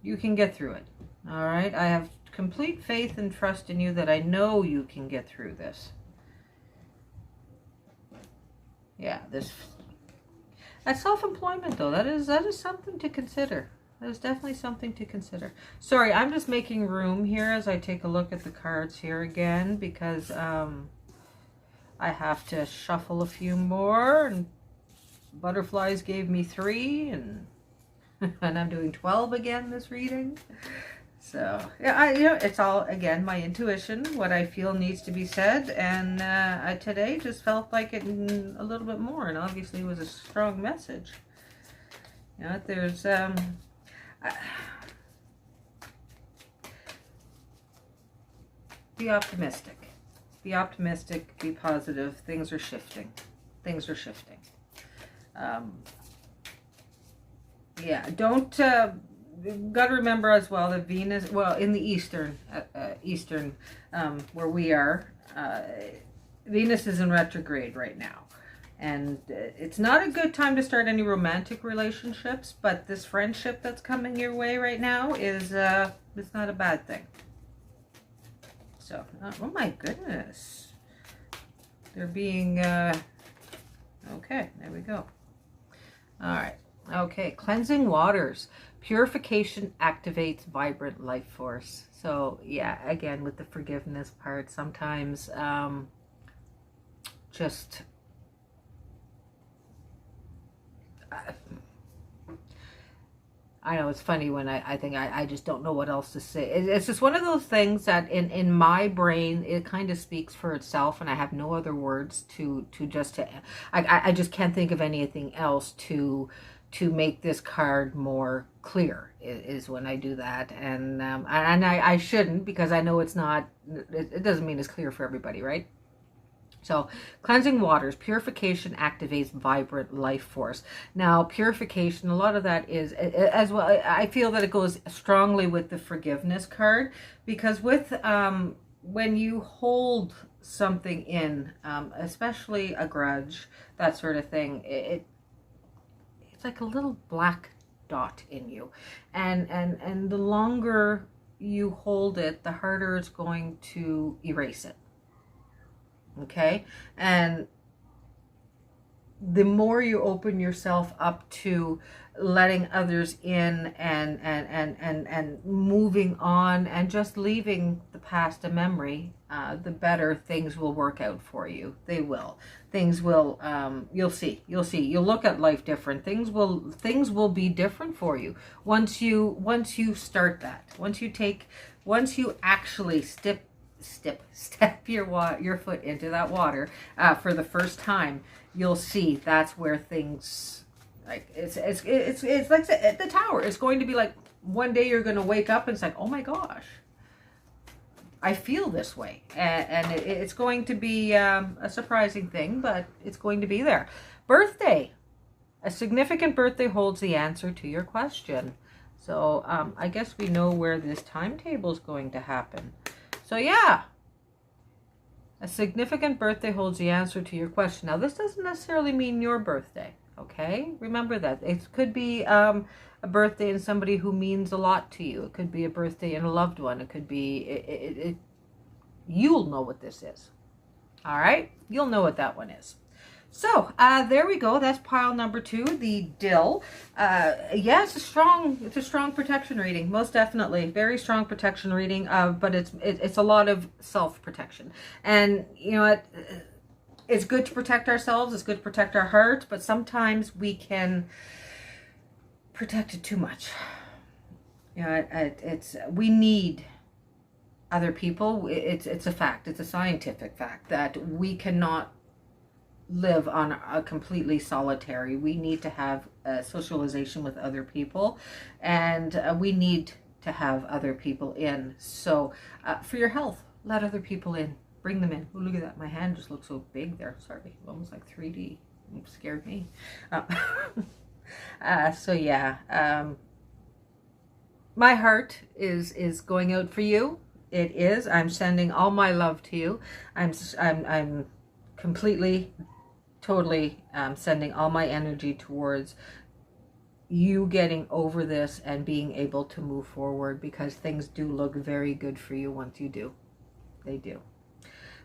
You can get through it. All right. I have complete faith and trust in you that I know you can get through this. Yeah, that's self-employment though. That is something to consider. That is definitely something to consider. Sorry, I'm just making room here as I take a look at the cards here again, because I have to shuffle a few more, and butterflies gave me 3, and I'm doing 12 again this reading. So yeah, you know, it's all, again, my intuition, what I feel needs to be said, and I today just felt like it a little bit more, and obviously it was a strong message. You know, there's be optimistic. Be optimistic, be positive. Things are shifting. Things are shifting. Yeah, don't, got to remember as well that Venus, well, in the Eastern, where we are, Venus is in retrograde right now. And it's not a good time to start any romantic relationships, but this friendship that's coming your way right now is, it's not a bad thing. So, oh my goodness. They're being, okay, there we go. All right. Okay, cleansing waters. Purification activates vibrant life force. So, yeah, again, with the forgiveness part, sometimes just... I know it's funny when I think I just don't know what else to say. It's just one of those things that in my brain, it kind of speaks for itself, and I have no other words I just can't think of anything else to make this card more clear is when I do that. And I shouldn't, because I know it's not, it doesn't mean it's clear for everybody, right? So, cleansing waters, purification activates vibrant life force. Now, purification, a lot of that is, as well, I feel that it goes strongly with the forgiveness card, because with, when you hold something in, especially a grudge, that sort of thing, it's like a little black dot in you. And the longer you hold it, the harder it's going to erase it. Okay, and the more you open yourself up to letting others in and moving on and just leaving the past a memory, the better things will work out for you. They will. Things will, you'll see. You'll look at life different. Things will be different for you once you start that. Once you actually step your foot into that water for the first time, you'll see that's where things, like, it's like the tower. It's going to be like, one day you're going to wake up and it's like, oh my gosh, I feel this way. And it's going to be a surprising thing, but it's going to be there. Birthday. A significant birthday holds the answer to your question. So I guess we know where this timetable is going to happen. So yeah, a significant birthday holds the answer to your question. Now, this doesn't necessarily mean your birthday, okay? Remember that. It could be a birthday in somebody who means a lot to you. It could be a birthday in a loved one. It could be, you'll know what this is, all right? You'll know what that one is. So there we go. That's pile number 2, the Dill. Yeah, it's a strong protection reading, most definitely. Very strong protection reading. But it's a lot of self-protection, and you know what? It's good to protect ourselves. It's good to protect our heart, but sometimes we can protect it too much. You know, we need other people. It's a fact. It's a scientific fact that we cannot live on a completely solitary. We need to have a socialization with other people, and we need to have other people in. So for your health, let other people in. Bring them in. Oh, look at that. My hand just looks so big there. Sorry. Almost like 3D. It scared me. So yeah, my heart is going out for you. It is. I'm sending all my love to you. I'm completely, totally sending all my energy towards you getting over this and being able to move forward, because things do look very good for you once you do. They do.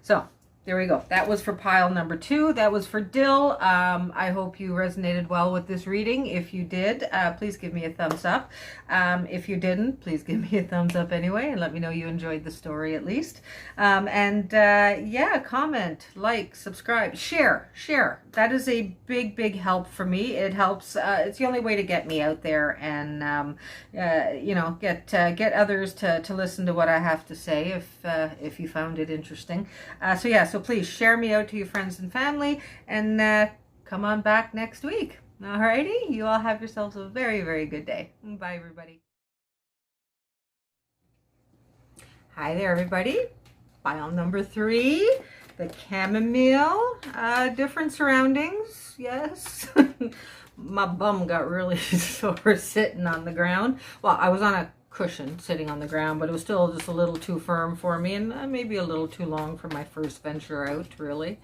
So there we go. That was for pile number 2. That was for Dill. I hope you resonated well with this reading. If you did, please give me a thumbs up. If you didn't, please give me a thumbs up anyway, and let me know you enjoyed the story at least. Yeah, comment, like, subscribe, share. That is a big help for me. It helps. It's the only way to get me out there and you know, get others to listen to what I have to say if you found it interesting. So yeah, so please share me out to your friends and family, and come on back next week. Alrighty, you all have yourselves a very good day. Bye, everybody. Hi there, everybody. Pile number 3, the chamomile. Different surroundings, yes. My bum got really sore sitting on the ground. Well, I was on a cushion sitting on the ground, but it was still just a little too firm for me, and maybe a little too long for my first venture out, really.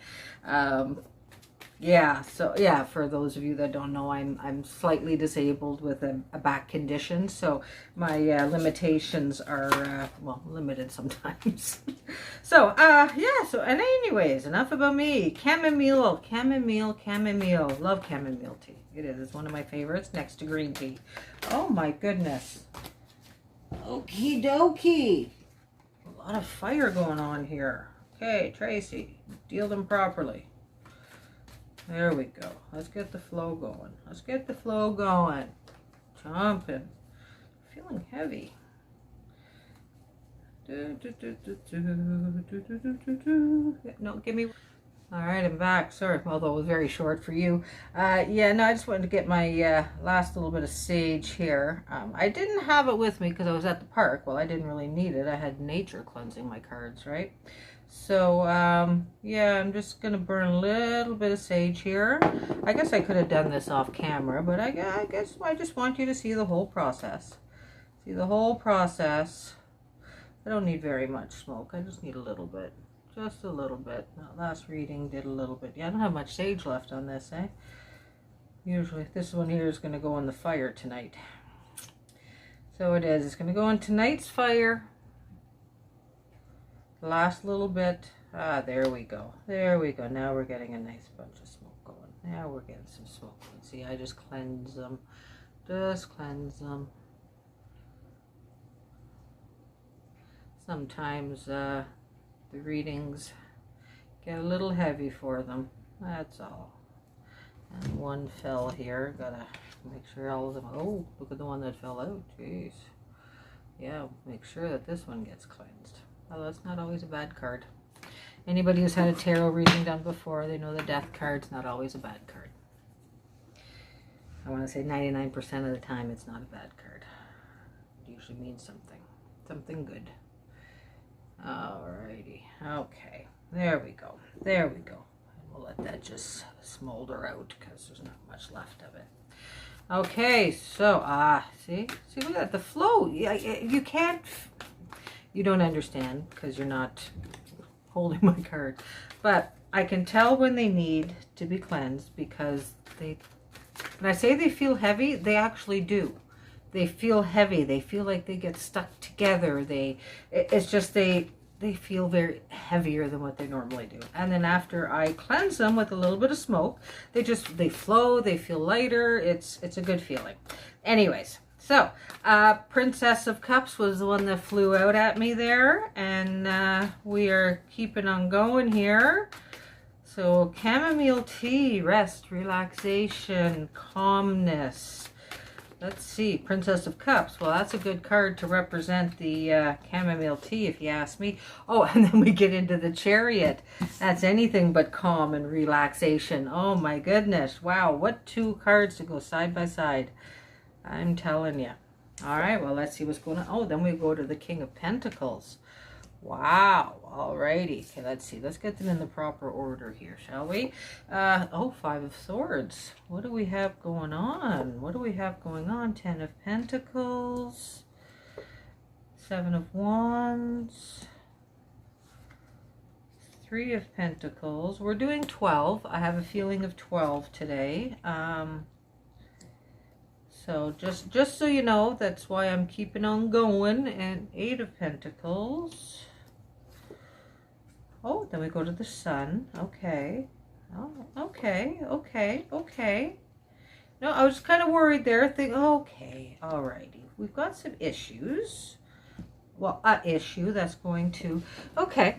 Yeah, so yeah, for those of you that don't know, I'm slightly disabled with a back condition, so my limitations are well, limited sometimes. So yeah, so, and anyways, enough about me. Chamomile. Love chamomile tea. It is. It's one of my favorites, next to green tea. Oh my goodness. Okie dokie. A lot of fire going on here. Okay, Tracy, deal them properly. There we go. Let's get the flow going. Chomping. Feeling heavy. No, give me. All right, I'm back. Sorry, although it was very short for you. Yeah, no, I just wanted to get my last little bit of sage here. I didn't have it with me because I was at the park. Well, I didn't really need it. I had nature cleansing my cards, right? So, yeah, I'm just going to burn a little bit of sage here. I guess I could have done this off camera, but I guess I just want you to see the whole process. See the whole process. I don't need very much smoke. I just need a little bit. Just a little bit. That last reading did a little bit. Yeah, I don't have much sage left on this, eh? Usually, this one here is going to go on the fire tonight. So it is. It's going to go on tonight's fire. Last little bit. Ah, there we go. There we go. Now we're getting a nice bunch of smoke going. Now we're getting some smoke. Let's see, I just cleanse them. Just cleanse them. Sometimes the readings get a little heavy for them. That's all. And one fell here. Gotta make sure all of them. Oh, look at the one that fell out. Jeez. Yeah, make sure that this one gets cleansed. Well, that's not always a bad card. Anybody who's had a tarot reading done before, they know the death card's not always a bad card. I want to say 99% of the time it's not a bad card. It usually means something. Something good. Alrighty. Okay. There we go. There we go. And we'll let that just smolder out because there's not much left of it. Okay, so, see, look at that, the flow. You can't, you don't understand because you're not holding my card, but I can tell when they need to be cleansed because when I say they feel heavy, they actually do. They feel heavy. They feel like they get stuck together. It's just they feel very heavier than what they normally do. And then after I cleanse them with a little bit of smoke, they flow, they feel lighter. It's a good feeling. Anyways, so Princess of Cups was the one that flew out at me there, and we are keeping on going here. So chamomile tea, rest, relaxation, calmness. Let's see, Princess of Cups. Well, that's a good card to represent the chamomile tea, if you ask me. Oh, and then we get into the Chariot. That's anything but calm and relaxation. Oh, my goodness. Wow, what two cards to go side by side. I'm telling you. All right, well, let's see what's going on. Oh, then we go to the King of Pentacles. Wow. All righty. Okay, let's see. Let's get them in the proper order here, shall we? Oh, Five of Swords. What do we have going on? What do we have going on? Ten of Pentacles. Seven of Wands. Three of Pentacles. We're doing 12. I have a feeling of 12 today. So just so you know, that's why I'm keeping on going. And Eight of Pentacles. Oh, then we go to the Sun. Okay. Oh, okay. No, I was kind of worried there. Okay, alrighty. We've got some issues. Well, issue that's going to... Okay.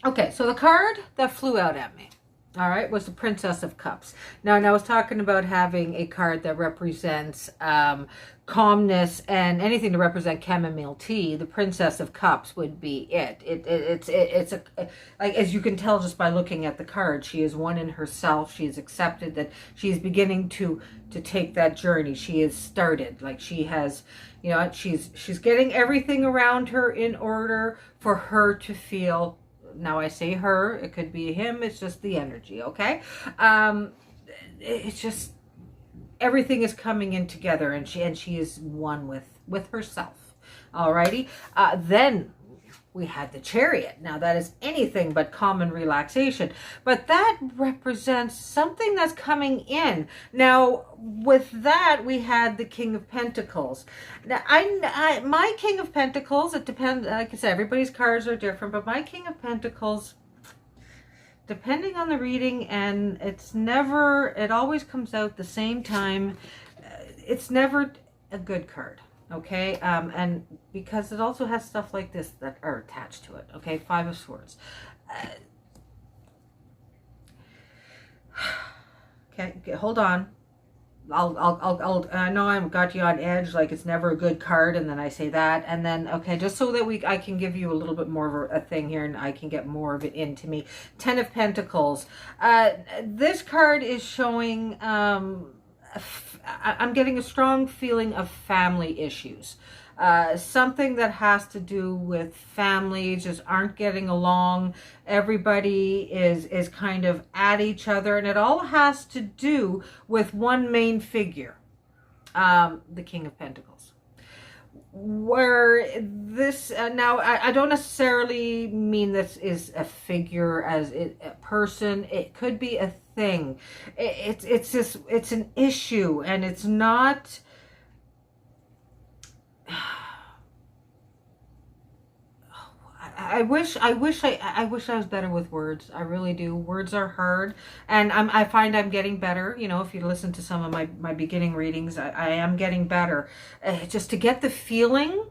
Okay, so the card that flew out at me, all right, was the Princess of Cups. Now, and I was talking about having a card that represents calmness and anything to represent chamomile tea. The Princess of Cups would be it. It's like, as you can tell just by looking at the card, she is one in herself. She has accepted that she is beginning to take that journey. She has started, like she has, you know, she's getting everything around her in order for her to feel. Now I say her, it could be him, it's just the energy, okay? It's just, everything is coming in together, and she is one with herself, alrighty? Then we had the Chariot. Now that is anything but calm and relaxation, but that represents something that's coming in. Now with that we had the King of Pentacles. Now my King of Pentacles, it depends, like I said, everybody's cards are different, but my King of Pentacles, depending on the reading, and it always comes out the same time, it's never a good card. Okay, and because it also has stuff like this that are attached to it. Okay, Five of Swords. Okay, hold on. I know I've got you on edge, like it's never a good card, and then I say that, and then okay, just so that I can give you a little bit more of a thing here, and I can get more of it into me. Ten of Pentacles. This card is showing. I'm getting a strong feeling of family issues. Something that has to do with families just aren't getting along. Everybody is kind of at each other, and it all has to do with one main figure, the King of Pentacles. Where this now I don't necessarily mean this is a figure as a person. It could be a thing. It's an issue, and it's not I wish I was better with words. I really do. Words are hard, and I find I'm getting better. You know, if you listen to some of my beginning readings, I am getting better. Just to get the feeling,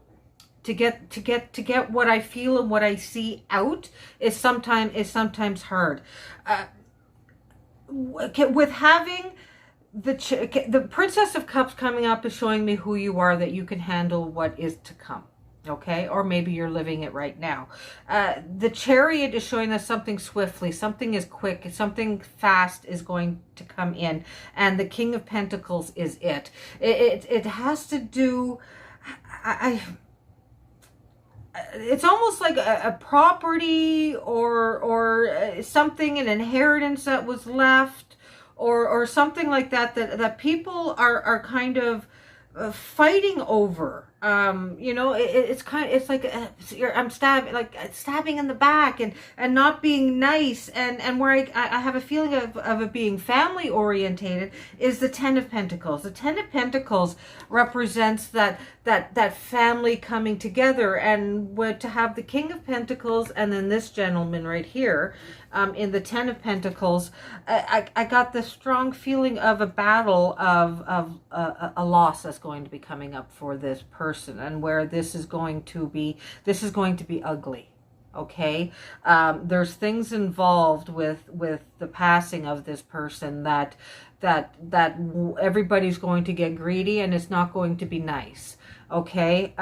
to get what I feel and what I see out is sometimes hard. With having the Princess of Cups coming up is showing me who you are, that you can handle what is to come. Okay, or maybe you're living it right now. The Chariot is showing us something swiftly, something is quick, something fast is going to come in, and the King of Pentacles is it. It has to do. It's almost like a property or something, an inheritance that was left, or something like that people are kind of fighting over. You know, it's like I'm stabbing in the back and not being nice, and where I have a feeling of it being family orientated is the Ten of Pentacles. The Ten of Pentacles represents that family coming together, and to have the King of Pentacles and then this gentleman right here in the Ten of Pentacles, I got this strong feeling of a battle, of a loss that's going to be coming up for this person, and where this is going to be ugly. Okay, there's things involved with the passing of this person that everybody's going to get greedy, and it's not going to be nice. Okay,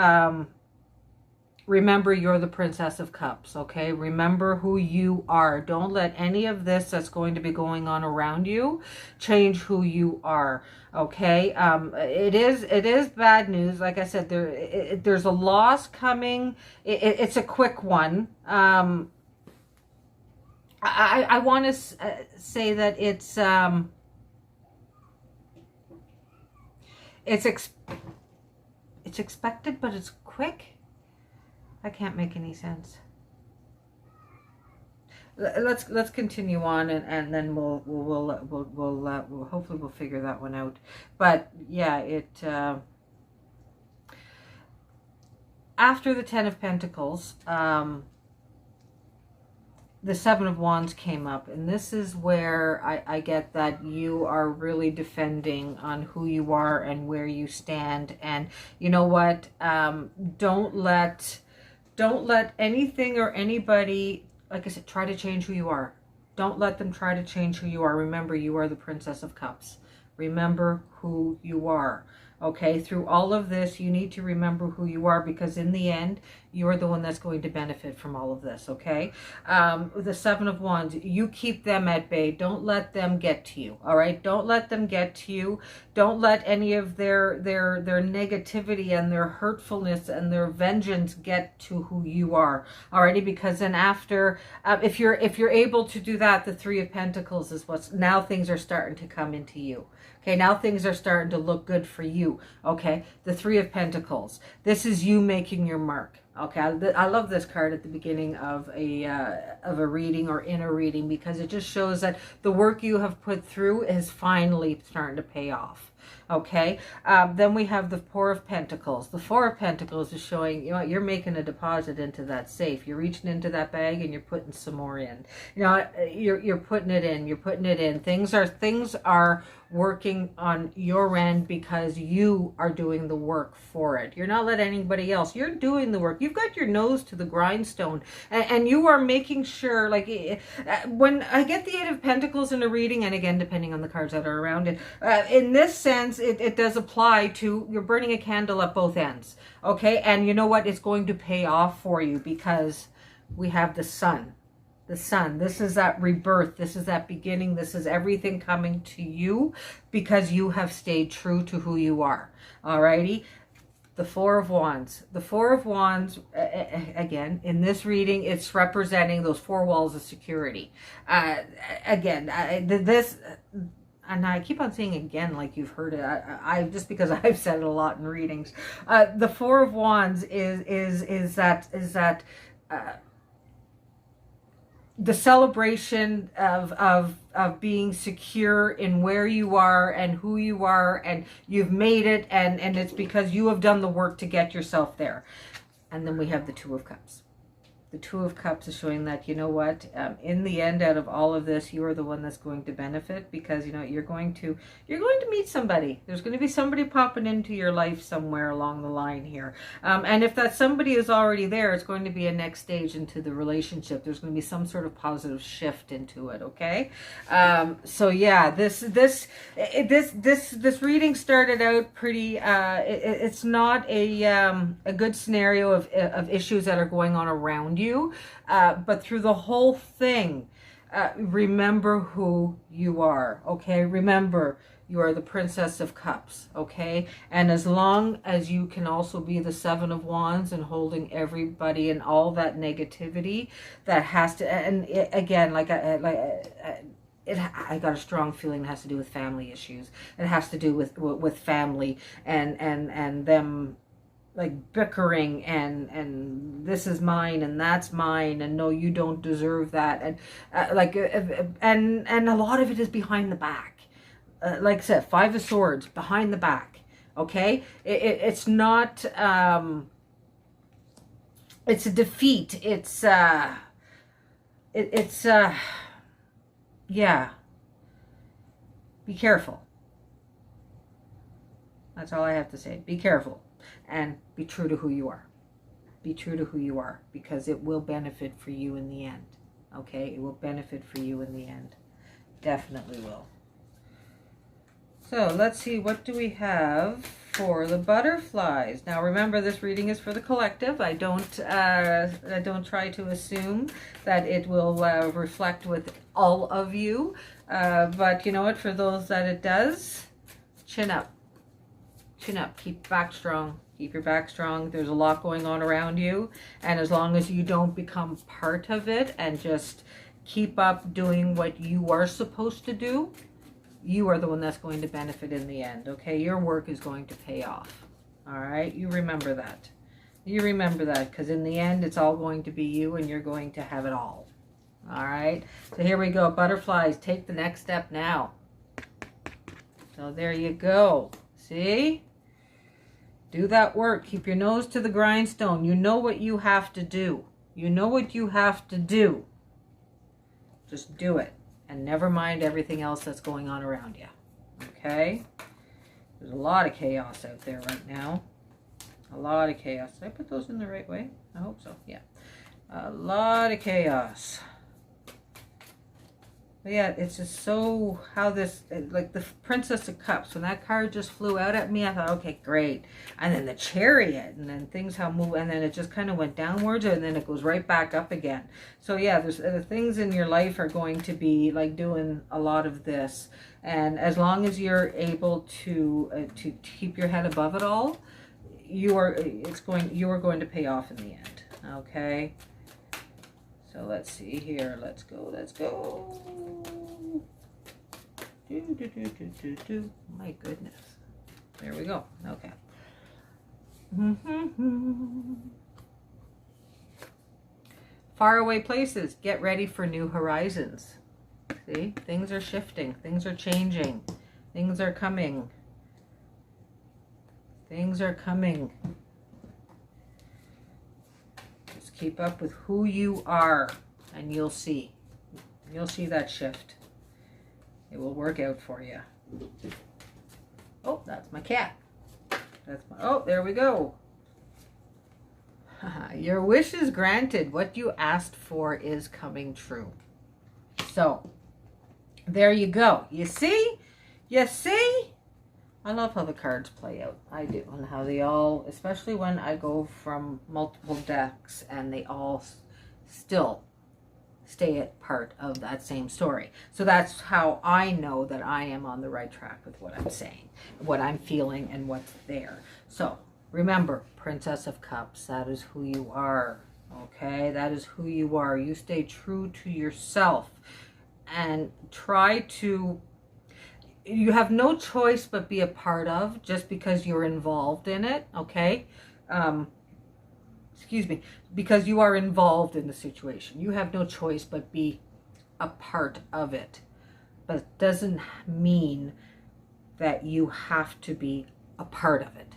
remember, you're the Princess of Cups. Okay, remember who you are. Don't let any of this that's going to be going on around you change who you are. Okay, it is bad news. Like I said, there's a loss coming. It's a quick one. I want to say that it's expected, but it's quick. I can't make any sense. Let's continue on, and then we'll hopefully we'll figure that one out. But yeah, after the Ten of Pentacles, the Seven of Wands came up, and this is where I get that you are really defending on who you are and where you stand. And you know what? Don't let anything or anybody, like I said, try to change who you are. Don't let them try to change who you are. Remember, you are the Princess of Cups. Remember who you are. Okay, through all of this, you need to remember who you are, because in the end, you're the one that's going to benefit from all of this, okay? The Seven of Wands, you keep them at bay. Don't let them get to you, all right? Don't let them get to you. Don't let any of their negativity and their hurtfulness and their vengeance get to who you are, alrighty? Because then after, if you're able to do that, the Three of Pentacles is what's, now things are starting to come into you. Okay, now things are starting to look good for you. Okay, the Three of Pentacles. This is you making your mark. Okay, I love this card at the beginning of a reading or in a reading, because it just shows that the work you have put through is finally starting to pay off. Okay, then we have the Four of Pentacles. The Four of Pentacles is showing, you know, you're making a deposit into that safe. You're reaching into that bag and you're putting some more in. You know, you're putting it in. You're putting it in. Things are working on your end because you are doing the work for it. You're not letting anybody else. You're doing the work. You've got your nose to the grindstone, and you are making sure, like, when I get the Eight of Pentacles in a reading, and again, depending on the cards that are around it, in this sense, it does apply to, you're burning a candle at both ends. Okay, and you know what? It's going to pay off for you, because we have the Sun. The Sun. This is that rebirth. This is that beginning. This is everything coming to you because you have stayed true to who you are. Alrighty. The Four of Wands. The Four of Wands, again, in this reading, it's representing those four walls of security. This, and I keep on saying again, like you've heard it. I just because I've said it a lot in readings. The Four of Wands is that. The celebration of being secure in where you are and who you are, and you've made it, and it's because you have done the work to get yourself there. And then we have the Two of Cups. The Two of Cups is showing that, you know what, in the end, out of all of this, you are the one that's going to benefit, because, you know, you're going to meet somebody. There's going to be somebody popping into your life somewhere along the line here. And if that somebody is already there, it's going to be a next stage into the relationship. There's going to be some sort of positive shift into it, okay? So yeah, this reading started out pretty, it's not a good scenario of issues that are going on around you, but through the whole thing, remember who you are, okay? Remember, you are the Princess of Cups, okay? And as long as you can also be the Seven of Wands and holding everybody and all that negativity that has to, and it, again, I got a strong feeling it has to do with family issues. It has to do with family and them, like, bickering and this is mine and that's mine and no, you don't deserve that, and and a lot of it is behind the back. Like I said, Five of Swords, behind the back. Okay, it's not. It's a defeat. Yeah. Be careful. That's all I have to say. Be careful. And be true to who you are. Be true to who you are, because it will benefit for you in the end. Okay? It will benefit for you in the end. Definitely will. So let's see, what do we have for the butterflies? Now remember, this reading is for the collective. I don't try to assume that it will reflect with all of you. But you know what? For those that it does, chin up. Chin up. Keep back strong. Keep your back strong. There's a lot going on around you. And as long as you don't become part of it and just keep up doing what you are supposed to do, you are the one that's going to benefit in the end, okay? Your work is going to pay off, all right? You remember that. You remember that, because in the end, it's all going to be you, and you're going to have it all right? So here we go. Butterflies, take the next step now. So there you go. See? Do that work. Keep your nose to the grindstone. You know what you have to do. You know what you have to do. Just do it. And never mind everything else that's going on around you. Okay? There's a lot of chaos out there right now. A lot of chaos. Did I put those in the right way? I hope so. Yeah. A lot of chaos. But yeah, it's just so how this, like the Princess of Cups, when that card just flew out at me, I thought, okay, great. And then the Chariot, and then things how move, and then it just kind of went downwards, and then it goes right back up again. So yeah, there's things in your life are going to be like doing a lot of this, and as long as you're able to keep your head above it all, you are going to pay off in the end. Okay. So let's see here. Let's go. Let's go. My goodness. There we go. Okay. Faraway places. Get ready for new horizons. See? Things are shifting. Things are changing. Things are coming. Things are coming. Keep up with who you are, and you'll see. You'll see that shift. It will work out for you. Oh, that's my cat. Oh, there we go. Your wish is granted. What you asked for is coming true. So, there you go. You see? You see? I love how the cards play out. I do. And how they all, especially when I go from multiple decks and they all still stay at part of that same story. So that's how I know that I am on the right track with what I'm saying, what I'm feeling, and what's there. So remember, Princess of Cups, that is who you are. Okay? That is who you are. You stay true to yourself and try to... You have no choice but be a part of, just because you're involved in it, okay? Excuse me, because you are involved in the situation. You have no choice but be a part of it. But it doesn't mean that you have to be a part of it.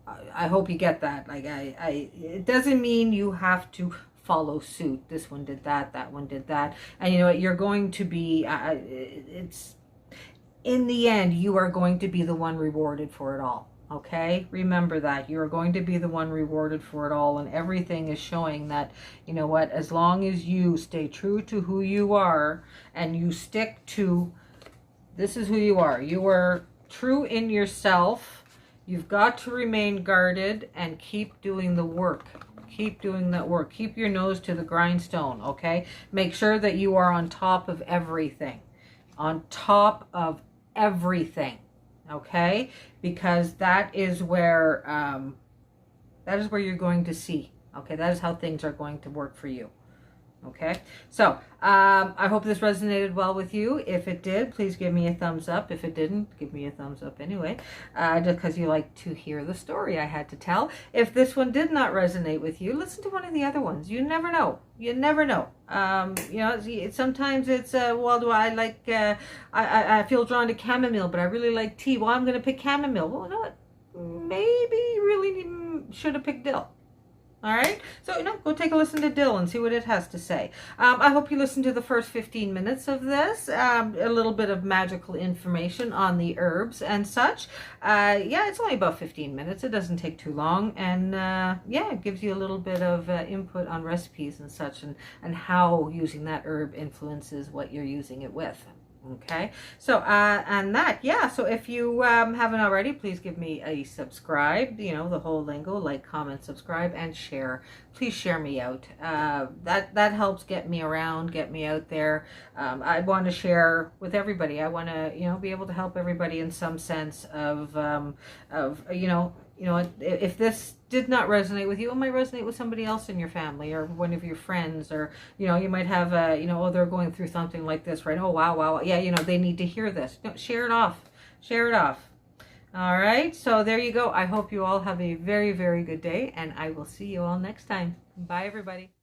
I hope you get that. Like it doesn't mean you have to follow suit. This one did that, that one did that, and you know what? You're going to be. It's in the end, you are going to be the one rewarded for it all. Okay, remember that you are going to be the one rewarded for it all, and everything is showing that, you know what, as long as you stay true to who you are and you stick to, this is who you are true in yourself. You've got to remain guarded and keep doing the work. Keep doing that work. Keep your nose to the grindstone. Okay, make sure that you are on top of everything, on top of everything. Okay, because that is where you're going to see. Okay, that is how things are going to work for you. Okay, so I hope this resonated well with you. If it did, please give me a thumbs up. If it didn't, give me a thumbs up anyway, just because you like to hear the story I had to tell. If this one did not resonate with you, listen to one of the other ones. You never know. You never know. You know, sometimes it's, well, do I like, I feel drawn to chamomile, but I really like tea. Well, I'm going to pick chamomile. Well, you know what? Maybe you really should have picked dill. All right, so, you know, go take a listen to Dill and see what it has to say. I hope you listened to the first 15 minutes of this, a little bit of magical information on the herbs and such. Yeah, it's only about 15 minutes. It doesn't take too long. And yeah, it gives you a little bit of input on recipes and such, and how using that herb influences what you're using it with. Okay, so and that, yeah, so if you haven't already, please give me a subscribe, you know, the whole lingo, like, comment, subscribe, and share. Please share me out. That helps get me around, get me out there. I want to share with everybody. I want to, you know, be able to help everybody in some sense of you know, if this did not resonate with you, it might resonate with somebody else in your family or one of your friends, or, you know, you might have a, you know, oh, they're going through something like this, right? Oh, wow. Yeah, you know, they need to hear this. No, share it off. Share it off. All right. So there you go. I hope you all have a very, very good day, and I will see you all next time. Bye, everybody.